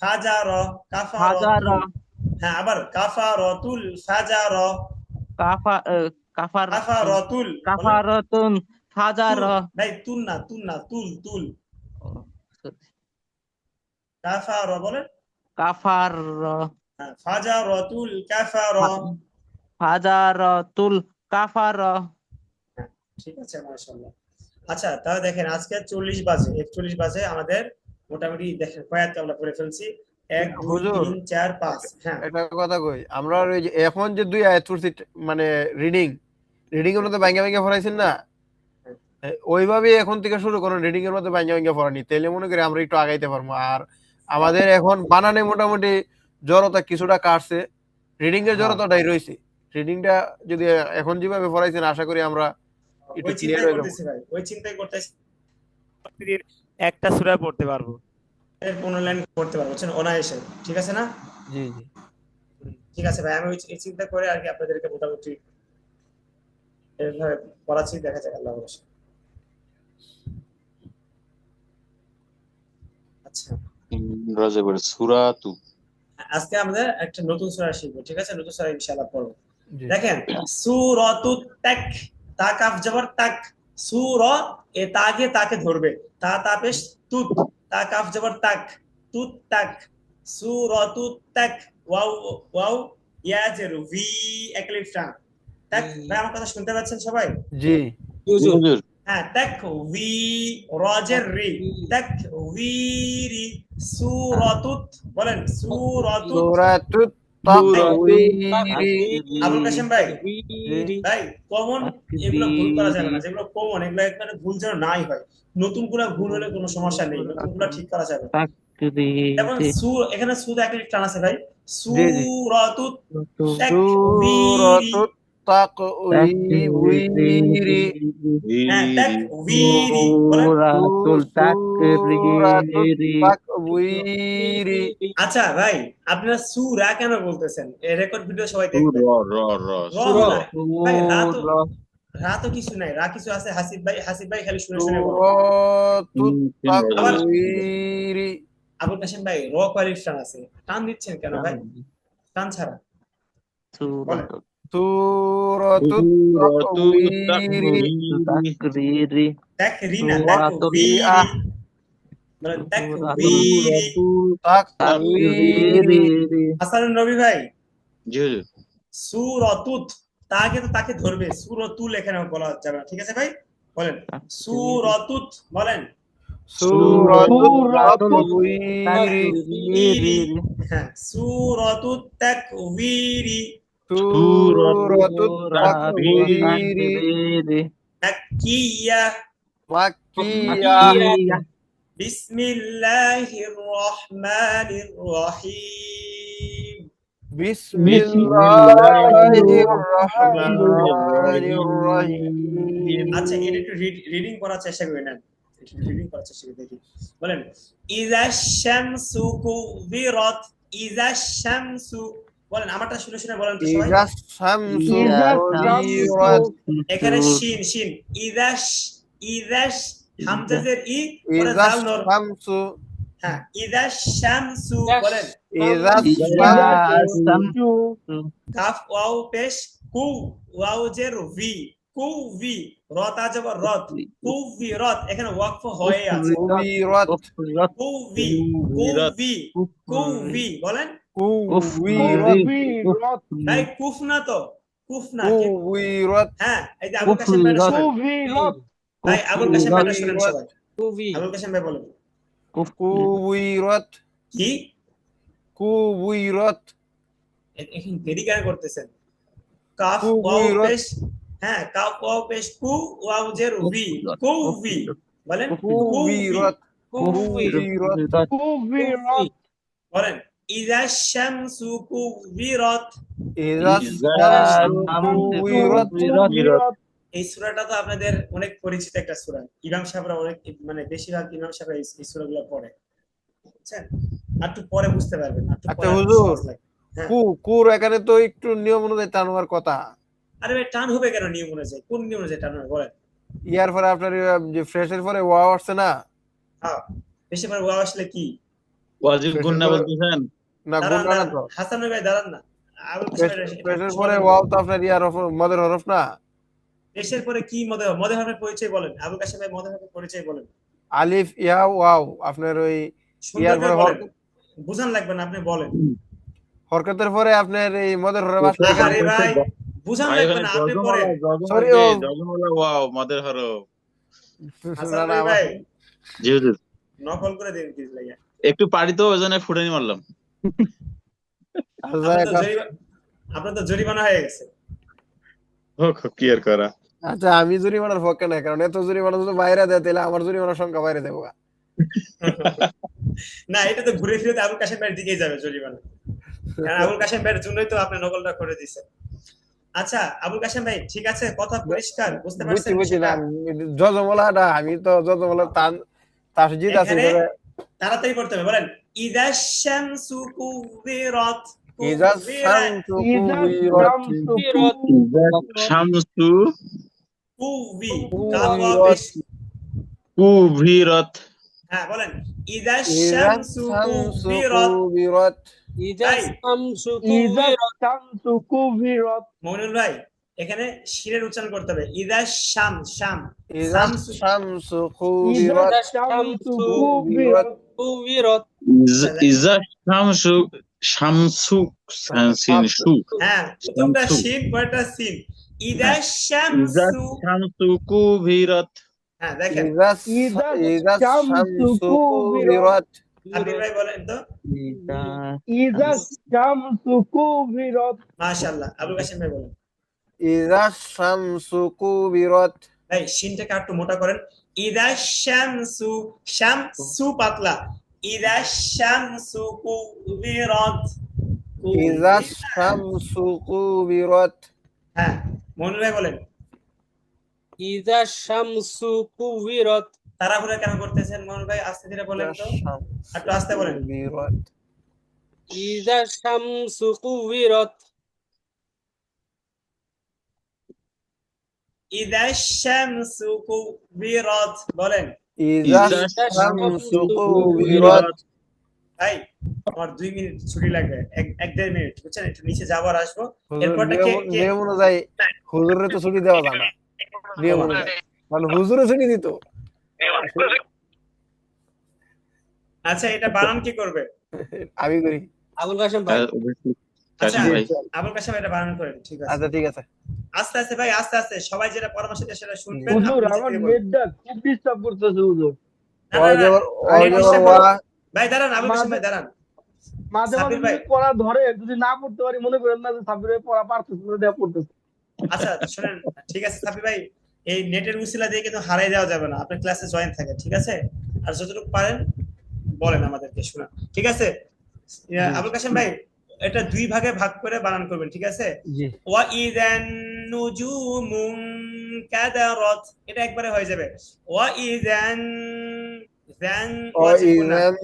ফাজার ফাজারা কাফারাতুল, হ্যাঁ আবার কাফারাতুল ফাজার কাফা কাফার কাফারাতুল বলেন। কাফারাতুন তুল ফাজারা ভাই, তুল না তুল তুল কাফার বলেন। কাফার হ্যাঁ ফাজারাতুল কাফারা। ফাজারাতুল কাফারা। হ্যাঁ, ঠিক আছে মাশাআল্লাহ। আচ্ছা তাহলে দেখেন আজকে 41 বাজে আমাদের মোটামুটি দেখেন কয়েক আমরা পড়ে ফেলছি, 1 2 হুজুর 3 4 5। হ্যাঁ একটা কথা কই, আমরা ওই যে এখন যে 2 আয়াত পড়ছি মানে রিডিং এর মধ্যে ভাঙ্গা ভাঙ্গা পড়াইছেন না, ওইভাবে এখন থেকে শুরু করুন রিডিং এর মধ্যে ভাঙ্গা ভাঙ্গা পড়ানি, তাইলে মনে করি আমরা একটু আগাইতে পারবো। আর আমাদের এখন বানানে মোটামুটি জড়তা কিছুটা কাটছে, রিডিং এর জড়তাটাই রয়েছে। রিডিংটা যদি এখন যেভাবে পড়াইছেন আশা করি আমরা একটু ওই ক্লিয়ার চিন্তাই হয়ে যাবো। করতেছি ভাই, ওই চিন্তাই করতেছি একটা সূরা পড়তে পারবো, এর 15 লাইন পড়তে পারবো, বুঝছেন, অনায়াসে। ঠিক আছে না? জি জি ঠিক আছে ভাই, আমি এই চিন্তা করে আর কি আপনাদেরকে মোটামুটি এইভাবে পড়াচ্ছি, দেখা যাক আল্লাহ ভরসা। আচ্ছা রজবের সূরাতু। আজকে আমরা একটা নতুন সূরা শিখবো, ঠিক আছে? নতুন সূরা ইনশাআল্লাহ পড়বো। জি দেখেন সূরাতুত তাক, তা কাফ জবর তাক, সূরা এ তাকে তাকে ধরবে, তা পেশ তুত, তা কাফ জবর তাক, তুত তাক, সূরাতুত তাক, ওয়াও ওয়াও ইয়া জের ভি একলিফ টান তাক। ভাই আমার কথা শুনতে পাচ্ছেন সবাই? জি হুজুর হুজুর হ্যাঁ তাক ভি রজের রি, তাক ভি সূরাতুত, বলেন সূরাতুত। সূরাতুত তাকবীরি। আবুল কাসেম ভাই, তাকবীরি ভাই কমন এগুলো ভুল করা যাবে না, যেগুলো কমন এগুলো এখানে ভুল যেন নাই হয়। নতুন গুলা ভুল হলে কোনো সমস্যা নেই, নতুন গুলা ঠিক করা যাবে। যেমন এখানে সুদ এক টান আছে ভাই, জি জি সূরাতুত তাকবীরি। সূরাতুত তাকবীরি। হ্যাঁ তাকবীরি বলেন। সূরাতুল সূরাতুত তাকবীরি। তাকবীরি। আচ্ছা ভাই, আপনারা সূরা কেন বলতেছেন? এই রেকর্ড ভিডিও সবাই র দেখবেন। র র র সূরা। না ভাই, রা তো কিছু নাই, রা কিছু আছে। হাসিব ভাই খালি শুনে শুনে বলে। সূরাতুত আবার তাকবীরি। আবুল কাসেম ভাই র কয়ের টান আছে, টান দিচ্ছেন কেন ভাই? টান ছাড়া বলেন। সূরাতুত সূরাতু তাকবীরি। তাকবীরি। দেখ রি না, দেখ সূরাতুল বীরি, আহ বলেন দেখ সূরাতুল বীরি। তাকবীরি। হাসানুর নবী ভাই, জি হুজুর। সূরাতুত তাকে তো তাকে ধরবে, সূরাতুল এখানে বলা যাবে না, ঠিক আছে ভাই? বলেন সূরাতুত, বলেন সূরাতুত সূরাতুল তাকবীরি। তাকবীরি। হ্যাঁ সূরাতুত তাকবীরি। সূরাতুত সূরাতুল তাকবীরি। তাকবীরি। মাক্কিয়া, মাক্কিয়া। মাক্কিয়া। বিসমিল্লাহির রহমানির রহিম। বিসমিল্লাহির রহমানির রহিম। আচ্ছা এটা একটু রিডিং করার চেষ্টা করি না, একটু রিডিং করার চেষ্টা করি, দেখি। বলেন ইযা শামসু কুবিরাত, ইযা শামসু, বলেন আমারটা শুনে শুনে বলেন তো সবাই। ইযা শামসু ইযা কুবিরাত। এখানে শিন শিন, ইযা হামজাজের ই, পরে ইযা জাল নর। শামসু। হ্যাঁ ইযা শামসু, বলেন ইযা ইযা শামসু। শামসু কাফ ওয়াও পেশ কু, ওয়াও জের ভি, কু ভি, রত আজবর রত, কু ভি রত, এখানে ওয়াকফ হয়ে আছে। কুবিরাত। কুফরিয়াত। কু ভি, কু ভি, কু ভি, বলেন কুবিরাত। ভাই কুফ না তো, কুফ না কুবিরাত। হ্যাঁ এই যে আবুল কাসেম ভাইটা শুনেন, ভাই আবুল কাসেম ভাইটা শুনেন কুফরিয়াত। সবাই। কুবি আবুল কাসেম ভাই বলেন কুবিরাত। কি কুবিরাত। এখন দেরি কেন করতেছেন? কাফ ওয়াও কুবিরাত। পেশ, হ্যাঁ কাফ ওয়াও পেশ কু, ওয়াও জের ভি, কু ভি, বলেন কু ভি, কুবিরাত। কুবিরাত কুবিরাত। বলেন ইযা শামসু কুবিরাত। ইযা ইযা শামসু শামসু কুবিরাত। কুবিরাত। এই সূরাটা তো আপনাদের অনেক পরিচিত একটা সূরা, ইমাম সাহেবরা অনেক, মানে বেশিরভাগ ইমাম সাহেবরা এই সূরাগুলো পড়ে, বুঝছেন? আর একটু পরে বুঝতে পারবেন, আর একটু আচ্ছা পরে আর একটু হুজুর, সহজ লাগে। হ্যাঁ, কুর এখানে তো একটু নিয়ম অনুযায়ী টান হওয়ার কথা। আরে ভাই টান হবে কেন নিয়ম অনুযায়ী? কোন নিয়ম অনুযায়ী টান হবে বলেন? ইয়ার পরে আপনার যে ফ্রেশের পরে ওয়াও আসছে না, হ্যাঁ, বেশি করে ওয়াও আসলে কি? ওয়াজিব ফ্রেশের গুন্না পরে বলতেছেন? না, দাঁড়ান গুণনা না দাঁড়ান, তো। হাসান ভাই দাঁড়ান না, আবুল কাশেম ভাই ফ্রেশের পরে সমাধান ওয়াও করেন। তো আপনার ইয়ার মদের হরফ না। দেশের পরে কি মদে হরফের পরিচয় বলেন, আবুল কাশেম ভাই মদে হরফের পরিচয় বলেন। আলিফ ইয়া ওয়াও, আপনার ওই সুন্দর ইয়ার করে পরে বলেন, বুঝান লাগবে না, আপনি বলেন। হরকতের পরে আপনার এই মদের হরফ আসছে এখানে। আহারে ভাই, বুঝান ভাই লাগবে ওখানে না, আপনি পড়েন। সরি ও, জজমওয়ালা ওয়াও মদের হরফ। হাসান না না ভাই জি হুজুর, নকল করে দিন প্লিজ ভাইয়া। একটু পারি তো ওই জন্য ফুটানি মারলাম। আচ্ছা আপনার তো জরিমানা হয়ে গেছে। হোক হোক, কি আর করা। আচ্ছা, আমি জরিমানার পক্ষে নাই, কারণ এত জরিমানা যদি বাইরে দেয় তাহলে আমার জরিমানার সংখ্যা বাইরে দেবো। না, এটা তো ঘুরে ফিরে তো আবুল কাশেম ভাইয়ের দিকেই যাবে জরিমানা, কারণ আবুল কাশেম ভাইয়ের জন্যই তো আপনি নকলটা করে দিয়েছেন। আচ্ছা আবুল কাশেম ভাই, ঠিক আছে, কথা পরিষ্কার বুঝতে বুঝছি পারছেন বুঝছি না, বিষয়টা? যজমলাটা আমি তো যজমলা তাসজিদ আছে এখানে এভাবে। তাড়াতাড়ি করতে হবে, বলেন ইদা শামসু কুবিরাত। ইজা কুবিরা, শামসু ইজা কুবিরাত, শামসু বিরত শামসু কুবি, কাফ ওয়া কুবিরাত, পেশ। কুভিরত। হ্যাঁ বলেন ইদা ইজা শামসু শামসু কুবিরাত। কুবিরাত, ইজা ভাই শামসু ইজা কুবিরত শামসু কুবিরাত মইনুল ভাই, এখানে শিরের উচ্চারণ করতে হবে, ইদা শাম শাম ইজা শামসু। শামসু ইজা কুবিরাত, শামসু কুবিরাত, কুবিরাত কুবিরত ইজা শামসু, শামসু সিন সু, হ্যাঁ, প্রথমটা শামসু, শিন, পরেরটা সিন। ইদা ইজা শামসু। শামসু কুভিরত। হ্যাঁ দেখেন, ইজা শামসু শামসু কুবিরাত কুবিরাত, আবির ভাই বলেন তো। ইজা শামসু কুবিরাত মাশাআল্লাহ, আবুল কাশেম ভাই বলেন। ইজা শামসু কুবিরাত, ভাই শিনটাকে একটু মোটা করেন। ইদা শামসু, শামসু পাতলা, ইদা শামসু কুবিরাত। ইজা শামসু কুবিরাত, হ্যাঁ, মইনুল ভাই বলেন। ইজা শামসু কুবিরত তাড়াহুড়া কেন করতেছেন মইনুল ভাই? আস্তে ধীরে বলেন তো, একটু আস্তে বলেন। কুবিরাত, ইজা শামসু কুবিরত ইদা শামসু কুবিরাত বলেন। ইজা ইজা শামসু শামসু কুবিরাত। কুভিরত। ভাই আমার 2 মিনিট ছুটি লাগবে, এক দেড় মিনিট, বুঝছেন? একটু নিচে যাবার আসবো, হুজুর, এরপরটা কে কে নিয়ম অনুযায়ী হুজুরে তো ছুটি দেওয়া যায় না, নিয়ম বাবা, অনুযায়ী, মানে হুজুরে ছুটি দিত। আচ্ছা এটা বানান কি করবে? আমি করি। আবুল কাশেম ভাই আচ্ছা কাশিম ভাই, আবুল কাশেম এটা বানান করেন, ঠিক আছে? আচ্ছা ঠিক আছে। আস্তে আস্তে ভাই, আস্তে আস্তে, সবাই যেটা পরামর্শ দেয় সেটা শুনবেন, হুজুর আপনি নিচে আমার থেকে বলবেন। নেটটা খুব ডিস্টার্ব করতেছে হুজুর। না না না, ওই নেট যে ডিস্টার্ব ওয়া, ভাই দাঁড়ান, আবুল কাশেম ভাই দাঁড়ান। মাঝে মাঝে সাব্বির ভাই, যদি পড়া ধরে, যদি না পড়তে পারি মনে করেন না যে সাব্বির ভাই পড়া পারতেছে না, দেয়া পড়তেছে। আচ্ছা শুনেন, ঠিক আছে সাব্বির ভাই, এই নেটের উসিলা দিয়ে কিন্তু হারাই দেওয়া যাবে না, আপনার ক্লাসে জয়েন থাকে, ঠিক আছে? আর যতটুকু পারেন বলেন আমাদেরকে, শোনা, ঠিক আছে? আবুল কাশেম ভাই, এটা 2 ভাগে ভাগ করে বানান করবেন, ঠিক আছে? জি ওয়া ইযান নুজুমুন কাদারাত, এটা একবারে হয়ে যাবে। ওয়া ইযান, যান ওয়াজিব না। ইযান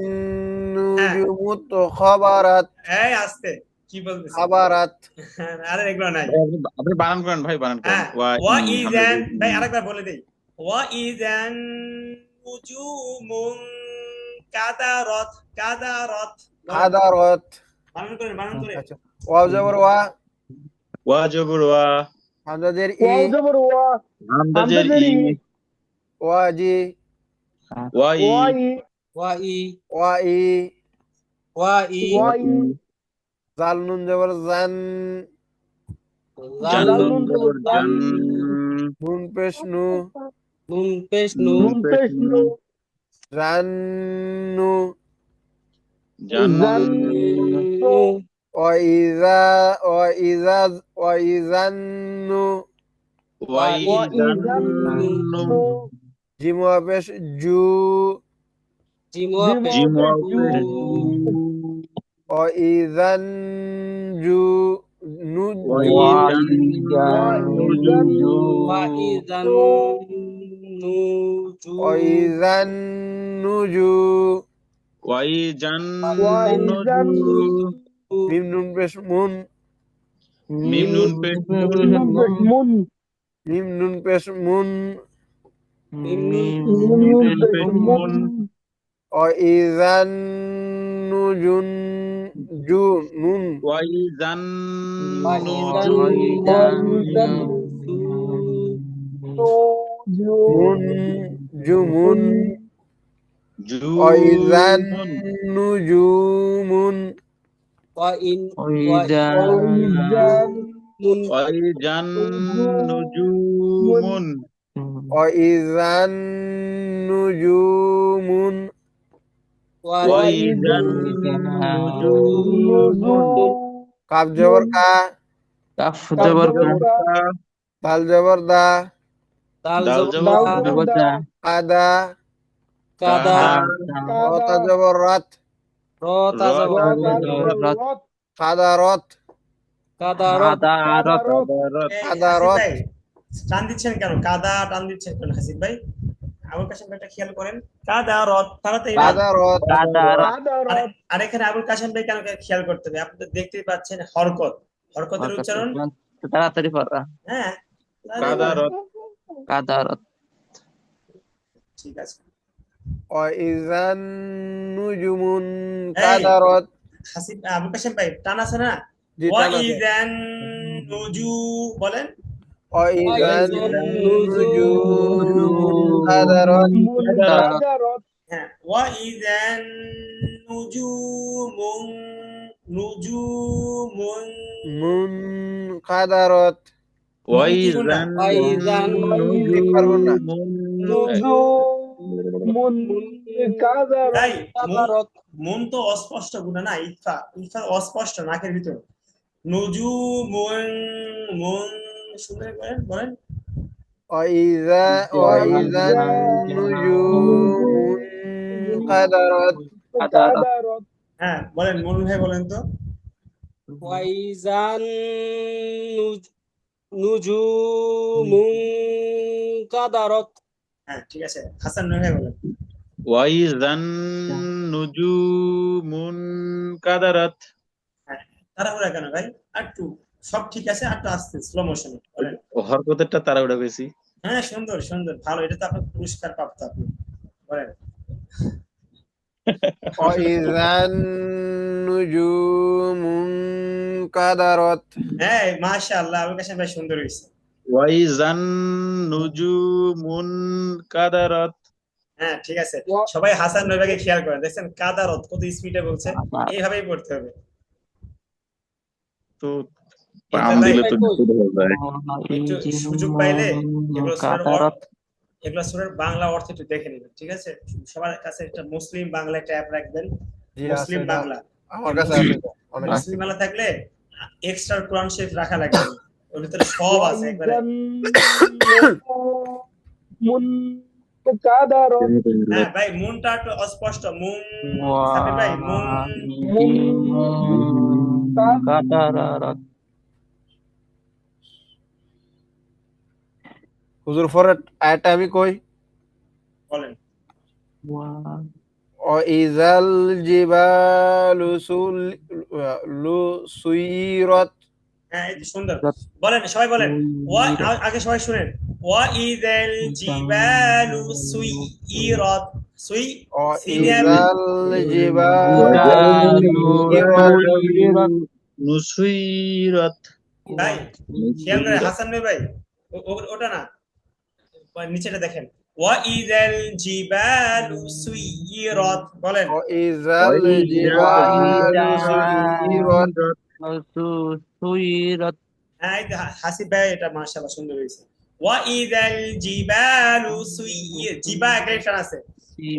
নুজুমুত খাবারাত, এই আস্তে, কি বলতেছেন? খাবারাত, আরে এগুলো নাই। আপনি বানান করেন ভাই, বানান করেন। হ্যাঁ, ওয়া ইযান, ভাই আরেকবার বলে দেই, ওয়া ইযান নুজুমুন কাদারাত, কাদারাত খাদারাত। বানান করেন, বানান করে। আচ্ছা, ওয়া জবর ওয়া, ওয়া জবর ওয়া, হামজাদের ই, ওয়াও জবর ওয়া, হামজাজের হামজাদের ই, ই, ওয়াজি, ওয়া ই, ওয়া ই, ওয়া ই ওয়া ই, ওয়া ই ওয়া ই, জাল নুন জবর জান, জাল জাল নুন নুন জবর জবর জান, জান, নুন পেশ নু, নুন পেশ নু নুন পেশ নু, জান্নু, জান নু ওয়াইজা, ওয়াইজা, ওয়াইজান্নু, ওয়া ওয়া ইজান ইজান্নু, জিম ওয়া পেশ জু, জিম ওয়া পেশ জিম ওয়া জু পেশ জু, ওয়াইজান জু, নু, ওয়াইজান নুজু ওয়াইজান নুজু ওয়াইজান ওয়াইজান নুজু মিম নুন পেশ মুন মিম নুন পেশ নুন মিম নুন পেশ মুন মিম মিম নুন পেশ নুন ওয়াইজান নুজুন জু নুন ওয়াইজান ওয়াইজান মুন জুমুন ওয়াইজান জুমুন নুজুমুন ওয়াইন ওয়াইজান নুজুমুন ওয়াইজান নুজুমুন ওয়াইজান নুজুমুন কাফ জবর কা কাফ জবর কা দাল জবর দা দাল দাল জবর জবর দা কাদা কাদা রতা জবর রাত র তা জবর কাদারত কাদারত আদারত কাদারত। ভাই টান দিচ্ছেন কেন? কাদা টান দিচ্ছেন কেন হাসিব ভাই? আবুল কাশেম ভাইটা খেয়াল করেন, কাদারত তাড়াতাড়ি না। কাদারত আর এখানে আবুল কাশেম ভাই কেন খেয়াল করতে হবে? আপনি তো দেখতেই পাচ্ছেন হরকত, হরকতের উচ্চারণ তাড়াতাড়ি পড়া হ্যাঁ কাদারত কাদারত ঠিক আছে। ওয়াইজান নুজুমুন কাদারত। হাসিব আবুল কাশেম ভাই টান আছে না? জি টান আছে। ওয়াইজান নুজু বলেন, ওয়াইজান নুজুমুন কাদারত। হ্যাঁ ওয়াইজান নুজুমুন মুন কাদারত। ওয়াইজান ওয়াইজান ঠিক পারবেন না। তাই কাদারত মন তো অস্পষ্ট গুণা না, ইফা ইফা অস্পষ্ট নাকের ভিতর। নুজুমুন মুন শুনে বলেন ওয়াইজান নুজুমুন কাদারত। হ্যাঁ বলেন মনু ভাই বলেন তো। ওয়াইজান নুজুমুন কাদারত হ্যাঁ ঠিক আছে, হাসান নূর ভাই বলেন। ওয়াইজান নুজুমুন কাদারাত হ্যাঁ তাড়াহুড়া কেন ভাই? আর একটু সব ঠিক আছে, আর একটু আস্তে স্লো মোশনে বলেন। হরকতেরটা তাড়াহুড়া বেশি। হ্যাঁ সুন্দর সুন্দর ভালো, এটা তো আপনার পুরস্কার প্রাপ্ত আপনি বলেন। ওয়াইজান নুজুমুন কাদারত। হ্যাঁ মাশাআল্লাহ আবুল কাশেম ভাই সুন্দর হয়েছে। ওয়াইজান নুজুমুন কাদারাত হ্যাঁ ঠিক আছে, সবাই হাসান নূর ভাইকে খেয়াল করেন, দেখছেন কাদারত কত স্পিডে বলছে, এইভাবেই পড়তে হবে। তো এটা পাম ভাই দিলে তো বিপদ হয়ে যায়। একটু সুযোগ পাইলে এগুলো কাদারত সুরের বাংলা অর্থ একটু দেখে নেবেন, ঠিক আছে? সবার কাছে একটা মুসলিম বাংলা একটা অ্যাপ রাখবেন, জি মুসলিম আছে, বাংলা। আমার কাছে আছে তো, অনেক আছে। মুসলিম বাংলা থাকলে এক্সট্রা কোরআন শরীফ রাখা লাগবে না, ওর ভিতরে সব আছে একবারে। হ্যাঁ ভাই মুনটা একটু অস্পষ্ট, মুন সাবির ভাই মুন কাদারত হুজুর পরে আয়াতটা আমি কই। বলেন। ওয়াইজাল জিবালু সুইরাত। হ্যাঁ এই তো সুন্দর বলেন, সবাই বলেন। আগে সবাই শুনেন। ওয়াইজাল জিবালু সুইরাত ওয়াইজাল জিবালু নুসইরাত ভাই খেয়াল করে হাসান ভাই ওটা না, নিচেটা দেখেন। ওয়াইজাল জিবালু সুইরাত বলেন। ওয়াইজাল জিবালু সুইরাত হ্যাঁ এই তো হাসিব ভাই এটা মাশাআল্লাহ সুন্দর হয়েছে। ওয়াইজাল জিবালু জিবা একটা আছে।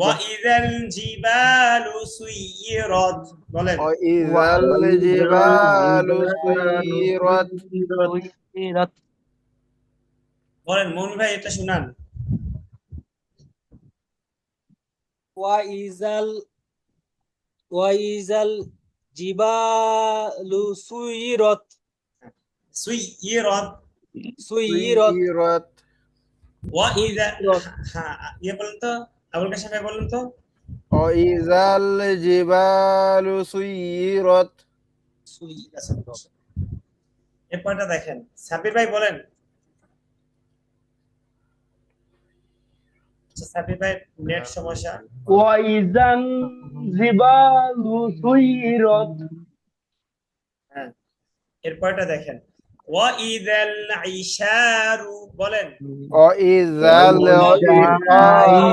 ওয়াইজাল জিবালু সুইরাত বলেন। ওয়াইজাল জিবালু সুইরাত সুইরাত বলেন মন ভাই এটা শুনান। ওয়াইজাল জিবালু সুইরাত সুইয়িরাত সুইরত সুইরাত ওয়া ইযা সুইরত হ্যাঁ ইয়ে বলেন তো আবুল কাশেম ভাই বলেন তো ওয়াইজাল জিবালু সুইরাত এরপরটা দেখেন সাব্বির ভাই বলেন আচ্ছা সাব্বির ভাই নেট সমস্যা ওয়াইজান জিবালু সুইরত হ্যাঁ এরপরটা দেখেন ওয়া ইযাল ইশারু বলেন ওয়াইজাল ইশারু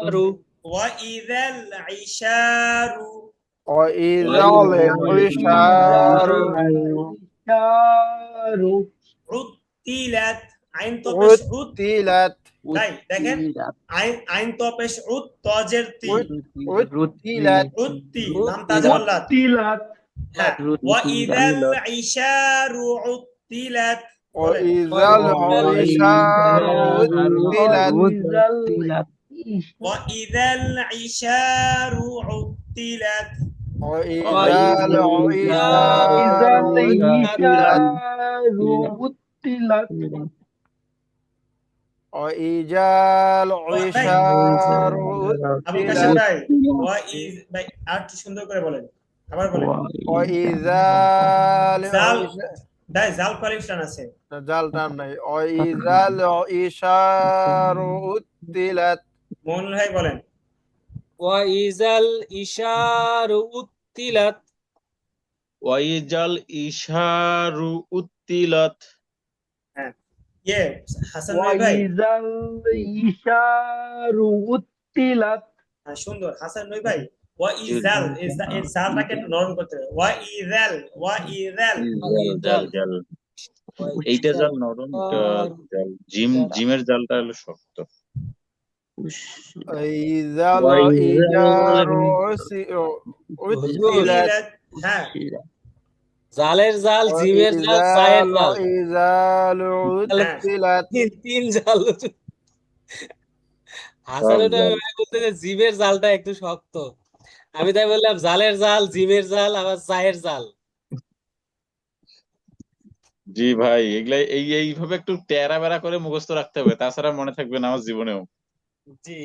আরু ওয়া ইযাল ইশারু ওয়াইজাল ইশারু শারু উত্তিলাত আইন তো পেশ উত উত্তিলাত তাই দেখেন আইন তো পেশ উত তজের তি উত্তিলাত উত্তি নাম তাজওয়াল্লাত তিলাত হ্যাঁ ওয়া ইযাল ইশারু উত্তিলাত বলেন ওয়াইজাল ইশারু উত্তিলাত ওয়া ইযাল ইশারু উত্তিলাত ওয়াইজাল ইজাল ইশারু উত্তিলাত ইশারু উত্তিলাত ওয়াইজাল ইশারু আবুল কাশেম উত্তিলাত ভাই ওয়া ইজ ভাই আর একটু সুন্দর করে বলেন আবার বলেন ওয়াইজাল জাল ভাই জাল কোয়ালিফিকেশন আছে জাল টান নাই ওয়াইজাল ইশারু উত্তিলাত মোহন ভাই বলেন ওয়া ইজাল ইশারু উত্তিলাত ওয়াইজাল ইশারু উত্তিলাত হ্যাঁ ইয়ে হাসান ভাই ভাই ওয়াইজাল ইশারু উত্তিলাত হ্যাঁ সুন্দর হাসান ভাই ওয়া ইজাল এর জালটাকে একটু নরম করতে হবে ওয়া ইজাল জাল জাল এইটা জাল নরম জাল জিমের জালটা হলো শক্ত ওয়াইজাল ওয়াইজাল ইশারু উত্তিলাত উত্তিলাত হ্যাঁ জালের জাল জিমের জাল সায়ের জাল ওয়াইজাল উত্তিলাত তিন জাল হাসানের জাল। ভাই বলতে যে জিমের জালটা একটু শক্ত আমি তাই বললাম জালের জাল জিমের জাল আবার চায়ের জাল জি ভাই এগুলা এইভাবে একটু টেরা বেড়া করে মুখস্থ রাখতে হবে, তাছাড়া মনে থাকবে না আমার জীবনেও। জি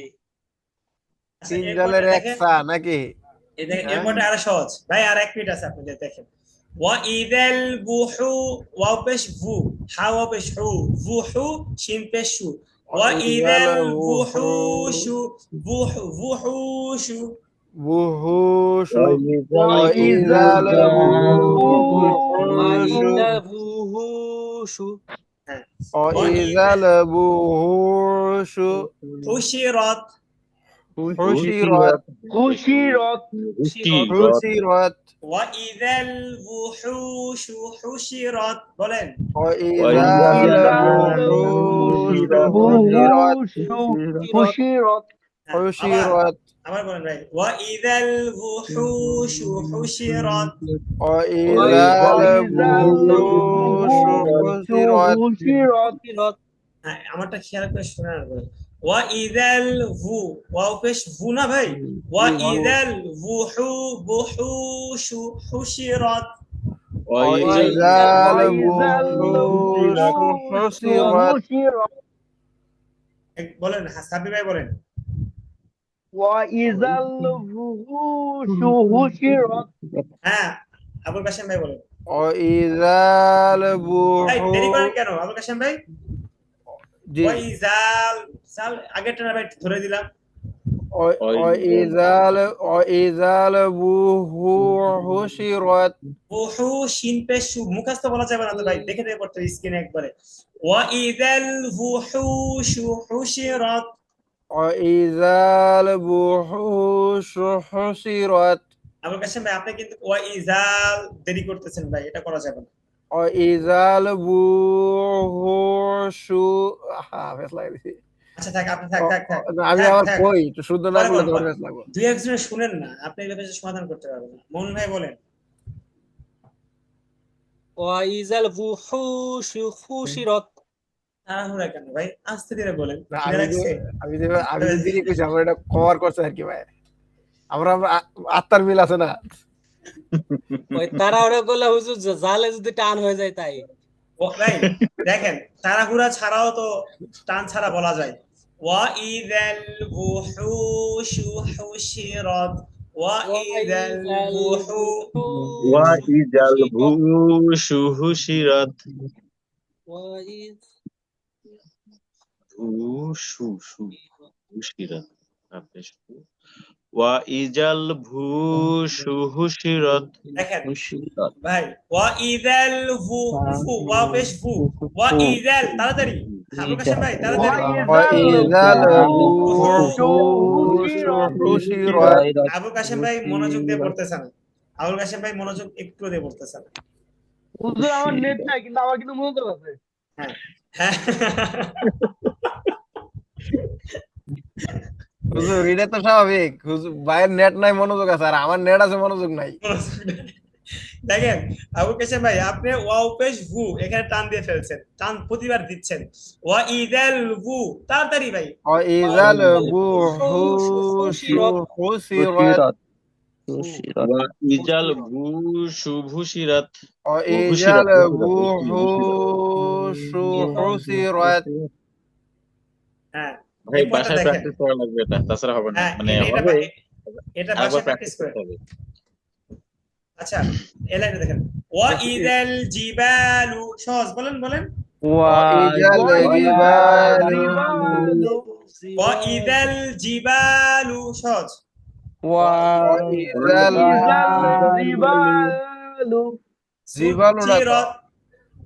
আচ্ছা, তিন এরপরে জালের এক দেখেন চা নাকি এরপরে আরো সহজ ভাই আর এক মিনিট আছে আপনাদের দেখেন ওয়া ইদাল বুহু ওয়া পেশ ভু হা ওয়া পেশ হু বুহু শিন পেশ শু ওয়া ইদাল বুহুশু বুহুশু বুহুশ ওয়াইজাল বুহুশু হ্যাঁ ওয়াইজাল বুহুশ হুশিরাত হুশিরাত খুশিরত হুশিরাত ওয়া ইদাল বুহুশু হুশিরাত বলেন ওয়াইজাল বুহুশ হুশিরাত হুশিরাত আবার বলেন ভাই ওয়া ইদাল বুহুশু হুশিরাত ওয়াইজাল বুহুশ হুশিরাত খুশিরত হ্যাঁ আমারটা খেয়াল করে শুনে রাখবেন ওয়া ইদাল ওয়াও পেশ ভু না ভাই ওয়া ইদাল বুহুশু হুশিরাত ওয়াইজাল বুহুশ হুশিরাত বলেন সাব্বির ভাই বলেন ওয়াইজাল বুহুশু হুশিরত হ্যাঁ আবুল কাশেম ভাই বলেন ওয়াইজাল ভাই দেরি করেন বুহুশ কেন আবুল কাশেম ভাই জি ওয়াইজাল সাল আগেরটা না ভাই ধরে দিলাম ওয়াইজাল বুহুশিরাত বুহু শিন পেশ শু মুখস্থ বলা যাবে না তো ভাই দেখে দেখে পড়তে স্ক্রিনে একবারে ওয়া ইদাল বুহুশু হুশিরাত ওয়াইজাল বুহুশ হুশিরাত আবুল কাশেম ভাই আপনি কিন্তু ওয়া ইজাল দেরি করতেছেন ভাই এটা করা যাবে না ওয়াইজাল বুহুশ বেশ লাগছে আচ্ছা থাক আপনি থাক আমি থাক, আবার থাক। কই একটু শুদ্ধ না পরে করলে বল, তোমার পরে। বেশ লাগবে দুই একজনে শুনেন না আপনি এই ব্যাপারে সমাধান করতে পারবেন না মোহন ভাই বলেন ওয়াইজাল বুহুশু হুশিরাত তাড়াহুড়া কেন ভাই আস্তে ধীরে বলেন না, খিদে লাগছে আমি যে দিদি কইছি আমরা এটা কভার করছে আর কি ভাই আমরা আত্মার মিল আছে না ওই তারা ওরা করলে হুজুর জালে যদি টান হয়ে যায় তাই ও ভাই দেখেন, তাড়াহুড়া ছাড়াও তো টান ছাড়া বলা যায়। ওয়া ইযাল বুহুশু হুশিরাত, ওয়া ইযাল বুহু, وإذا الوحوش حشرت حشرت وإذا الوحوش حشرت দেখেন হুশিরাত ভাই, ওয়া ইযাল ফু, ওয়া পেশ ফু, ওয়া ইযাল, তাড়াতাড়ি আবুল কাশেম ভাই তাড়াতাড়ি। وإذا وإذا الوحوش حشرت আবুল কাশেম ভাই মনোযোগ দিয়ে পড়তেছে না, আবুল কাশেম ভাই মনোযোগ একটু দিয়ে পড়তেছে না। হুজুর আমার নেট নাই, কিন্তু আমার কিন্তু মনোযোগ আছে। হ্যাঁ হ্যাঁ হুজুর এটা তো স্বাভাবিক, হুজুর ভাইয়ের নেট নাই মনোযোগ আছে, আর আমার নেট আছে মনোযোগ নাই। দেখেন আবুল কাশেম ভাই, আপনি ওয়াও পেশ ভু এখানে টান দিয়ে ফেলছেন, টান প্রতিবার দিচ্ছেন। ওয়া ইযাল ভু, তাড়াতাড়ি ভাই। وإذا الوحوش حشرت হুশিরাত وإذا الوحوش حشرت وإذا الوحوش حشرت হ্যাঁ ভাই এরপরটা বাসায় দেখেন। প্র্যাকটিস করা লাগবে, এটা তাছাড়া হবে না, হ্যাঁ মানে এটা হবে এটা আরেকবার বাসায় প্র্যাকটিস প্র্যাকটিস করেন। করতে হবে। আচ্ছা এই লাইনে দেখেন, ওয়া ইযাল জিবালু, সহজ বলেন বলেন। وإذا الجبال ওয়া ইযাল জিবালু, সহজ। وإذا الجبال সুজিরত,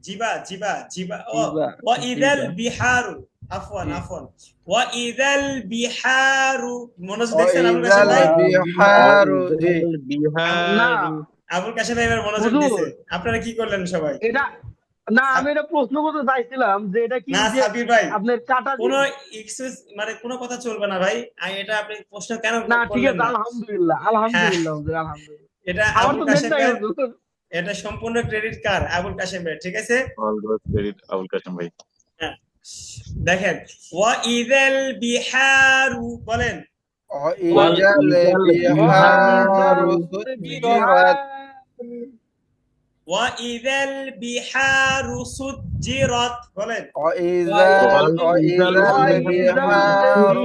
জিবা জিবা জিবা, ও ওয়া ইযাল বিহারু, আফওয়ান আফওয়ান, ওয়া ইযাল বিহারু, মনোযোগ দেখছেন আবুল وإذا কাশেম ভাই? البحار জি না আবুল কাশেম ভাই এবার মনোযোগ হুজুর। দিছে, আপনারা কি করলেন সবাই? এটা না, আমি এটা প্রশ্ন করতে চাইছিলাম যে এটা কি না যে সাবির ভাই, আপনার কাটা কোনো এক্সকিউজ মানে কোনো কথা চলবে না ভাই। এটা আপনি প্রশ্ন কেন না, ঠিক করলেন আছে, না? আলহামদুলিল্লাহ আলহামদুলিল্লাহ হুজুর, আলহামদুলিল্লাহ। এটা আমার আবুল তো নেট কাশেম নাই ভাই, হুজুর। এটা সম্পূর্ণ ক্রেডিট কার আবুল কাশেম ভাই, ঠিক আছে? All the credit Abul Kashem ভাই। হ্যাঁ দেখেন, ওয়া ইযাল বিহারু, বলেন। وإذا البحار سجرت ওয়া ইযাল বিহারু সুজ্জিরাত, বলেন। وإذا البحار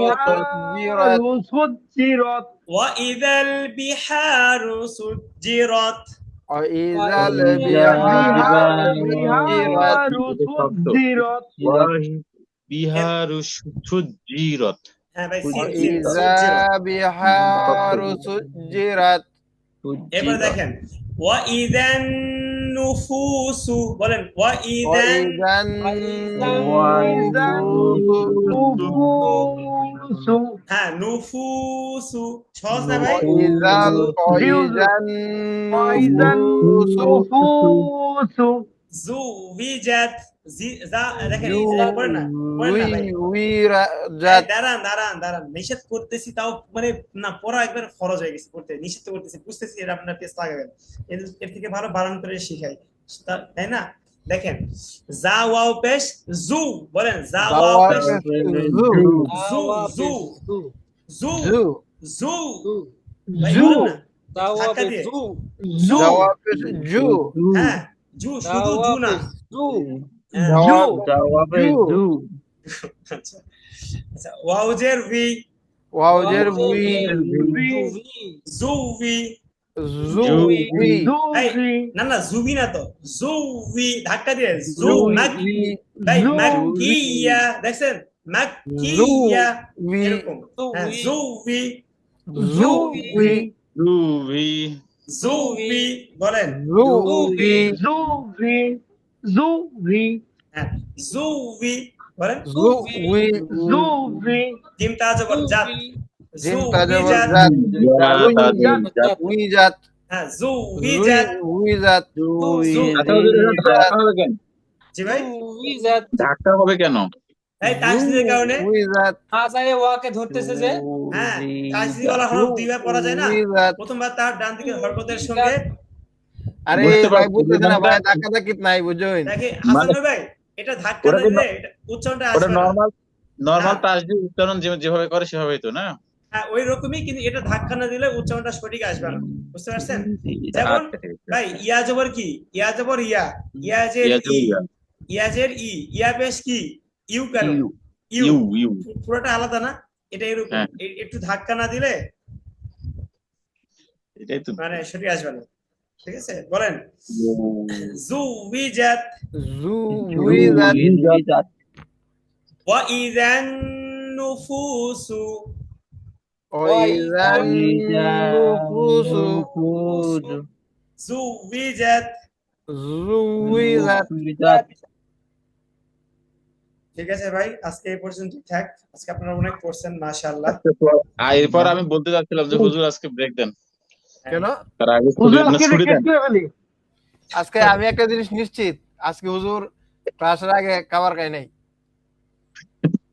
سجرت ওয়া ইযাল বিহারু সুজ্জিরাত, وإذا البحار سجرت বিহার সুজিরত হ্যাঁ ভাই সিন وإذا সুজ্জিরাত। البحار سجرت এবার দেখেন, ওয়া ইযান নুফুসু, বলেন। ওয়া ইযান, وإذا النفوس হ্যাঁ নুফুসু, সহজ না ভাই? وإذا النفوس জুবিজাত, দেখেন এই যে পড়েন না, পড়েন না ভাই। زوجت দাঁড়ান দাঁড়ান দাঁড়ান, নিষেধ করতেছি তাও মানে না, পড়া একবার ফরজ হয়ে গেছে, পড়তে নিষেধ করতেছি, বুঝতেছি এটা আপনার টেস্ট লাগাবেন, এর থেকে ভালো বানান করে শিখাই, তাই না? দেখেন, জা ওয়াও পেশ জু, বলেন। জা ওয়াও পেশ জু, জু জু জু, ভাই বলেন না, ধাক্কা দিয়ে। জু, হ্যাঁ জু, শুধু জু না। হ্যাঁ, জবাবে জু আচ্ছা আচ্ছা, ওয়াউজের ভি, জুভি, না না জুভি না তো, জুভি, ধাক্কা দিয়ে জু, ভাই মাক্কিয়া, দেখছেন মাক্কিয়া, এরকম। হ্যাঁ জুভি, জুভি, বলেন। হ্যাঁ জুভি, বলেন। জিম তাজবর জাত, জুভিজাত, হ্যাঁ জুভিজাত, জি ভাই। ধাক্কা হবে কেন? এই তাসদীদের কারণে, আজারে ওয়াকে ধরতেছে যে হ্যাঁ তাসদীদ ওয়ালা হরফ দুইবার পড়া যায় না, প্রথমবার তার ডান দিকের হরকতের সঙ্গে। আরে ভাই বুঝতেছ না ভাই, ধাক্কা ধাক্কি নাই বুঝছেন? দেখে হাসান ভাই, এটা ধাক্কা না দিলে এটা উচ্চারণটা ওটা আসবে না। নরমাল তাসদীদ উচ্চারণ যেভাবে করে সেভাবেই তো না? হ্যাঁ ওই রকমই, কিন্তু এটা ধাক্কা না দিলে উচ্চারণটা সঠিক আসবে না, বুঝতে পারছেন? যেমন ভাই ইয়া জবর কি, ইয়া জবর ইয়া, ইয়া জের ই, ইয়াজের ই, ইয়া পেশ কি, ইউ কেন, ইউ ইউ, ইউ ইউ পুরোটা আলাদা না, এটা এরকম হ্যাঁ একটু ধাক্কা না দিলে এটাই তো মানে সঠিক আসবে না। ঠিক আছে, বলেন। ইউ। জুবিজাত জুইজাত জুইজাত ওয়া ইযান নুফুসু ওয়াইজান নুফুসু নুফুজ জুবিজাত। জুইজাত। জুইজাত ঠিক আছে ভাই, আজকে এই পর্যন্ত থাক। আজকে আপনারা অনেক পড়ছেন মাশাআল্লাহ। এরপর আমি বলতে চাচ্ছিলাম যে হুজুর আজকে ব্রেক দেন, কেন তার আগে হুজুর না আজকে ছুটি রেকর্ড দেন। করে ফেলি। আজকে আমি একটা জিনিস নিশ্চিত, আজকে হুজুর ক্লাসের আগে খাবার খাই নাই।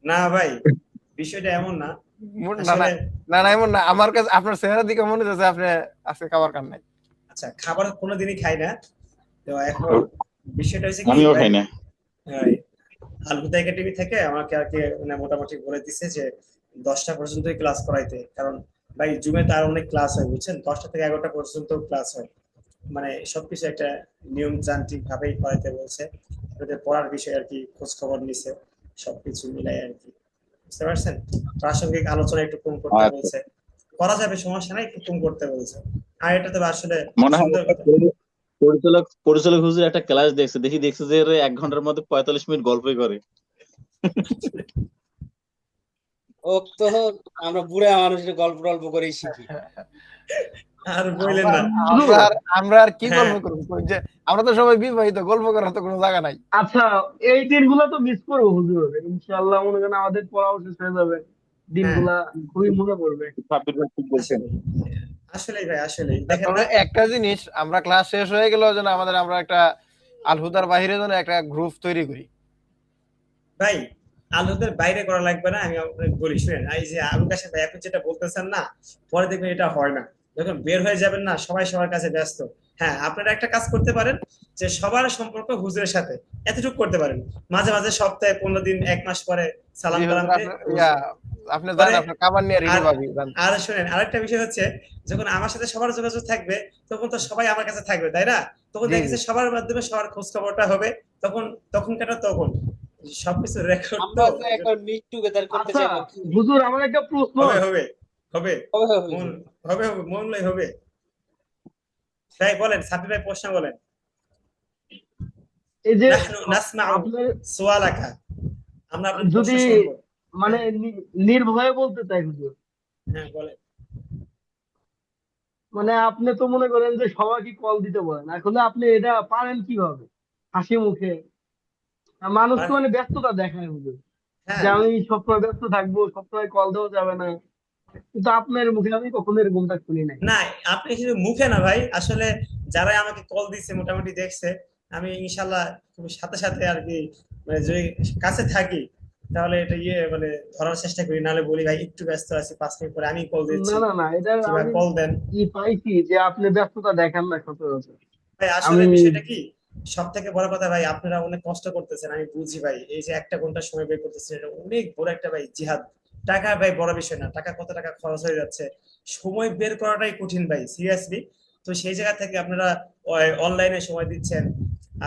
না ভাই, বিষয়টা এমন না না না আসলে। না না, এমন না। আমার কাছে আপনার চেহারার দিকে মনে হচ্ছে আপনি আজকে খাবার খান নাই। আচ্ছা, খাবার কোনোদিনই খাই না। তো এখন বিষয়টা হচ্ছে কি আমিও ভাই, খাই না। আলহুদা একাডেমি থেকে আমাকে আর কি মানে মোটামুটি বলে দিচ্ছে যে 10টা পর্যন্তই ক্লাস করাইতে। কারণ ভাই জুমে তো আর অনেক ক্লাস হয় বুঝছেন, 10টা থেকে 11টা পর্যন্ত ক্লাস হয়। মানে সবকিছু একটা নিয়ম যান্ত্রিক ভাবেই করাইতে বলছে। আপনাদের পড়ার বিষয় আর কি খোঁজ খবর নিছে, সবকিছু মিলাই আর কি, বুঝতে পারছেন। প্রাসঙ্গিক আলোচনা একটু কম করতে আচ্ছা, বলছে, করা যাবে সমস্যা নাই, একটু কম করতে বলছে। আর এটা তো আসলে মনে হয় সুন্দর কথা। পরিচালক হুজুর একটা ক্লাস দেখছে যে এর 1 ঘন্টার মধ্যে 45 মিনিট গল্পই করে। ও তো আমরা বুড়া মানুষের গল্প টল্প করেই শিখি। আর বললেন না। আমরা আর কি হ্যাঁ। গল্প করবো, যে আমরা তো সবাই বিবাহিত, গল্প করার তো কোনো জায়গা নাই। আচ্ছা, এই দিনগুলো তো মিস করবো হুজুর, ইনশাআল্লাহ মনে করেন আমাদের পড়াও শেষ হয়ে যাবে, হ্যাঁ, দিনগুলা খুবই মনে পড়বে। সাব্বির ভাই ঠিক বলছেন। আসলেই ভাই, আসলেই দেখেন তবে না। একটা জিনিস, আমরা ক্লাস শেষ হয়ে গেল যেন আমরা একটা আলহুদার বাহিরে যেন একটা গ্রুপ তৈরি করি। ভাই আলুদের বাইরে করা লাগবে না, আমি আপনাকে বলি শুনেন। এই যে আলু কাছে ভাই এখন যেটা বলতেছেন না, পরে দেখবেন এটা হয় না। যখন বের হয়ে যাবেন না, সবাই সবার কাছে ব্যস্ত। হ্যাঁ, আপনারা একটা কাজ করতে পারেন, যে সবার সম্পর্ক হুজুরের সাথে এতটুকু করতে পারেন। মাঝে মাঝে সপ্তাহে 15 দিন, 1 মাস পরে সালাম জি হুজুর, কালাম দিয়ে আপনি পরে। জানেন আপনার খাবার নিয়ে রিনু আর ভাবি জান। আর শুনেন, আরেকটা বিষয় হচ্ছে, যখন আমার সাথে সবার যোগাযোগ থাকবে, তখন তো সবাই আমার কাছে থাকবে, তাই না? তখন জি জি। দেখেছে সবার মাধ্যমে সবার খোঁজ খবরটা হবে। তখন তখন সবকিছু রেকর্ড তো। আমরা তো এখন মিট টুগেদার করতে আচ্ছা চাই ভাবছি। হুজুর, আমার একটা প্রশ্ন হবে আছে। হবে হবে কবে হবে মন হুজুর? হবে মনলাই হবে। তাই বলেন, সাব্বির ভাই প্রশ্ন বলেন। এই যে নাহনু নাসমাউ আপনার সুআলাকা, আমরা আপনার প্রশ্ন যদি শুনবো। মানে নির্ভয়ে বলতে চাই হুজুর, হ্যাঁ বলেন। মানে আপনি তো মনে করেন যে সবাইকে কল দিতে বলেন, আসলে আপনি এটা পারেন কিভাবে হাসি মুখে? আর মানুষ তো মানে ব্যস্ততা দেখায় হুজুর, যে হ্যাঁ, আমি সবসময় ব্যস্ত থাকবো, সবসময় কল দেওয়া যাবে না, কিন্তু আপনার মুখে আমি কখনো এরকমটা শুনি নাই। না আপনি শুধু মুখে না ভাই, আসলে যারাই আমাকে কল দিচ্ছে মোটামুটি দেখছে, আমি ইনশাল্লাহ খুব সাথে সাথে আর কি, মানে যদি কাছে থাকি তাহলে এটা মানে ধরার চেষ্টা করি। নাহলে বলি ভাই একটু ব্যস্ত আছি, 5 মিনিট পরে আমি কল না দিচ্ছি, না না, এটা কিংবা আমি কল দেন। পাইছি যে আপনি ব্যস্ততা দেখান না সচরাচর। ভাই আসলে আমি বিষয়টা কি, সব থেকে বড় কথা ভাই, আপনারা অনেক কষ্ট করতেছেন, আমি বুঝি ভাই। এই যে 1 ঘন্টা সময় বের করতেছেন, এটা অনেক বড় একটা ভাই জিহাদ। টাকা ভাই বড় বিষয় না, টাকা কত টাকা খরচ হয়ে যাচ্ছে, সময় বের করাটাই কঠিন ভাই, সিরিয়াসলি। তো সেই জায়গা থেকে আপনারা অনলাইনে সময় দিচ্ছেন।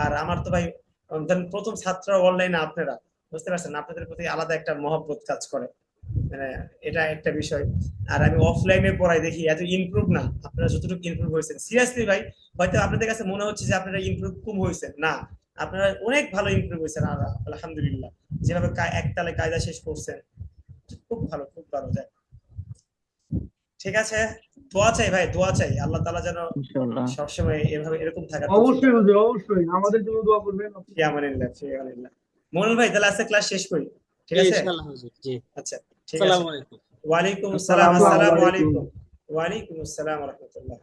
আর আমার তো ভাই ধরেন প্রথম ছাত্র অনলাইনে আপনারা, বুঝতে পারছেন, আপনাদের প্রতি আলাদা একটা মহব্বত কাজ করে। মানে এটা একটা বিষয়। আর আমি অফলাইনে পড়াই দেখি এত ইমপ্রুভ না, আপনারা যতটুকু ইমপ্রুভ হয়েছেন সিরিয়াসলি ভাই। হয়তো আপনাদের কাছে মনে হচ্ছে যে আপনারা ইমপ্রুভ কম হয়েছেন, না, আপনারা অনেক ভালো ইমপ্রুভ হয়েছেন। আলহামদুলিল্লাহ, যেভাবে একতালে কায়দা শেষ করছেন, খুব ভালো, খুব ভালো যায়। ঠিক আছে, দোয়া চাই ভাই, দোয়া চাই আল্লাহ তাআলা যেন ইনশাআল্লাহ। সবসময় এভাবে এরকম থাকার তৌফিক অবশ্যই দান হুজুর, করেন। অবশ্যই আমাদের জন্য দোয়া করবেন। ফি আমানিল্লাহ, ফি আমানিল্লাহ। মনির ভাই তাহলে আজকে ক্লাস শেষ করি, ঠিক জি আছে? ইনশাআল্লাহ হুজুর, জি। আচ্ছা, ঠিক আছে। আসসালামু আলাইকুম। ওয়ালাইকুম আসসালাম, আসসালামু আসসালামু আলাইকুম। আলাইকুম। ওয়ালাইকুম আসসালাম ওয়া রাহমাতুল্লাহ।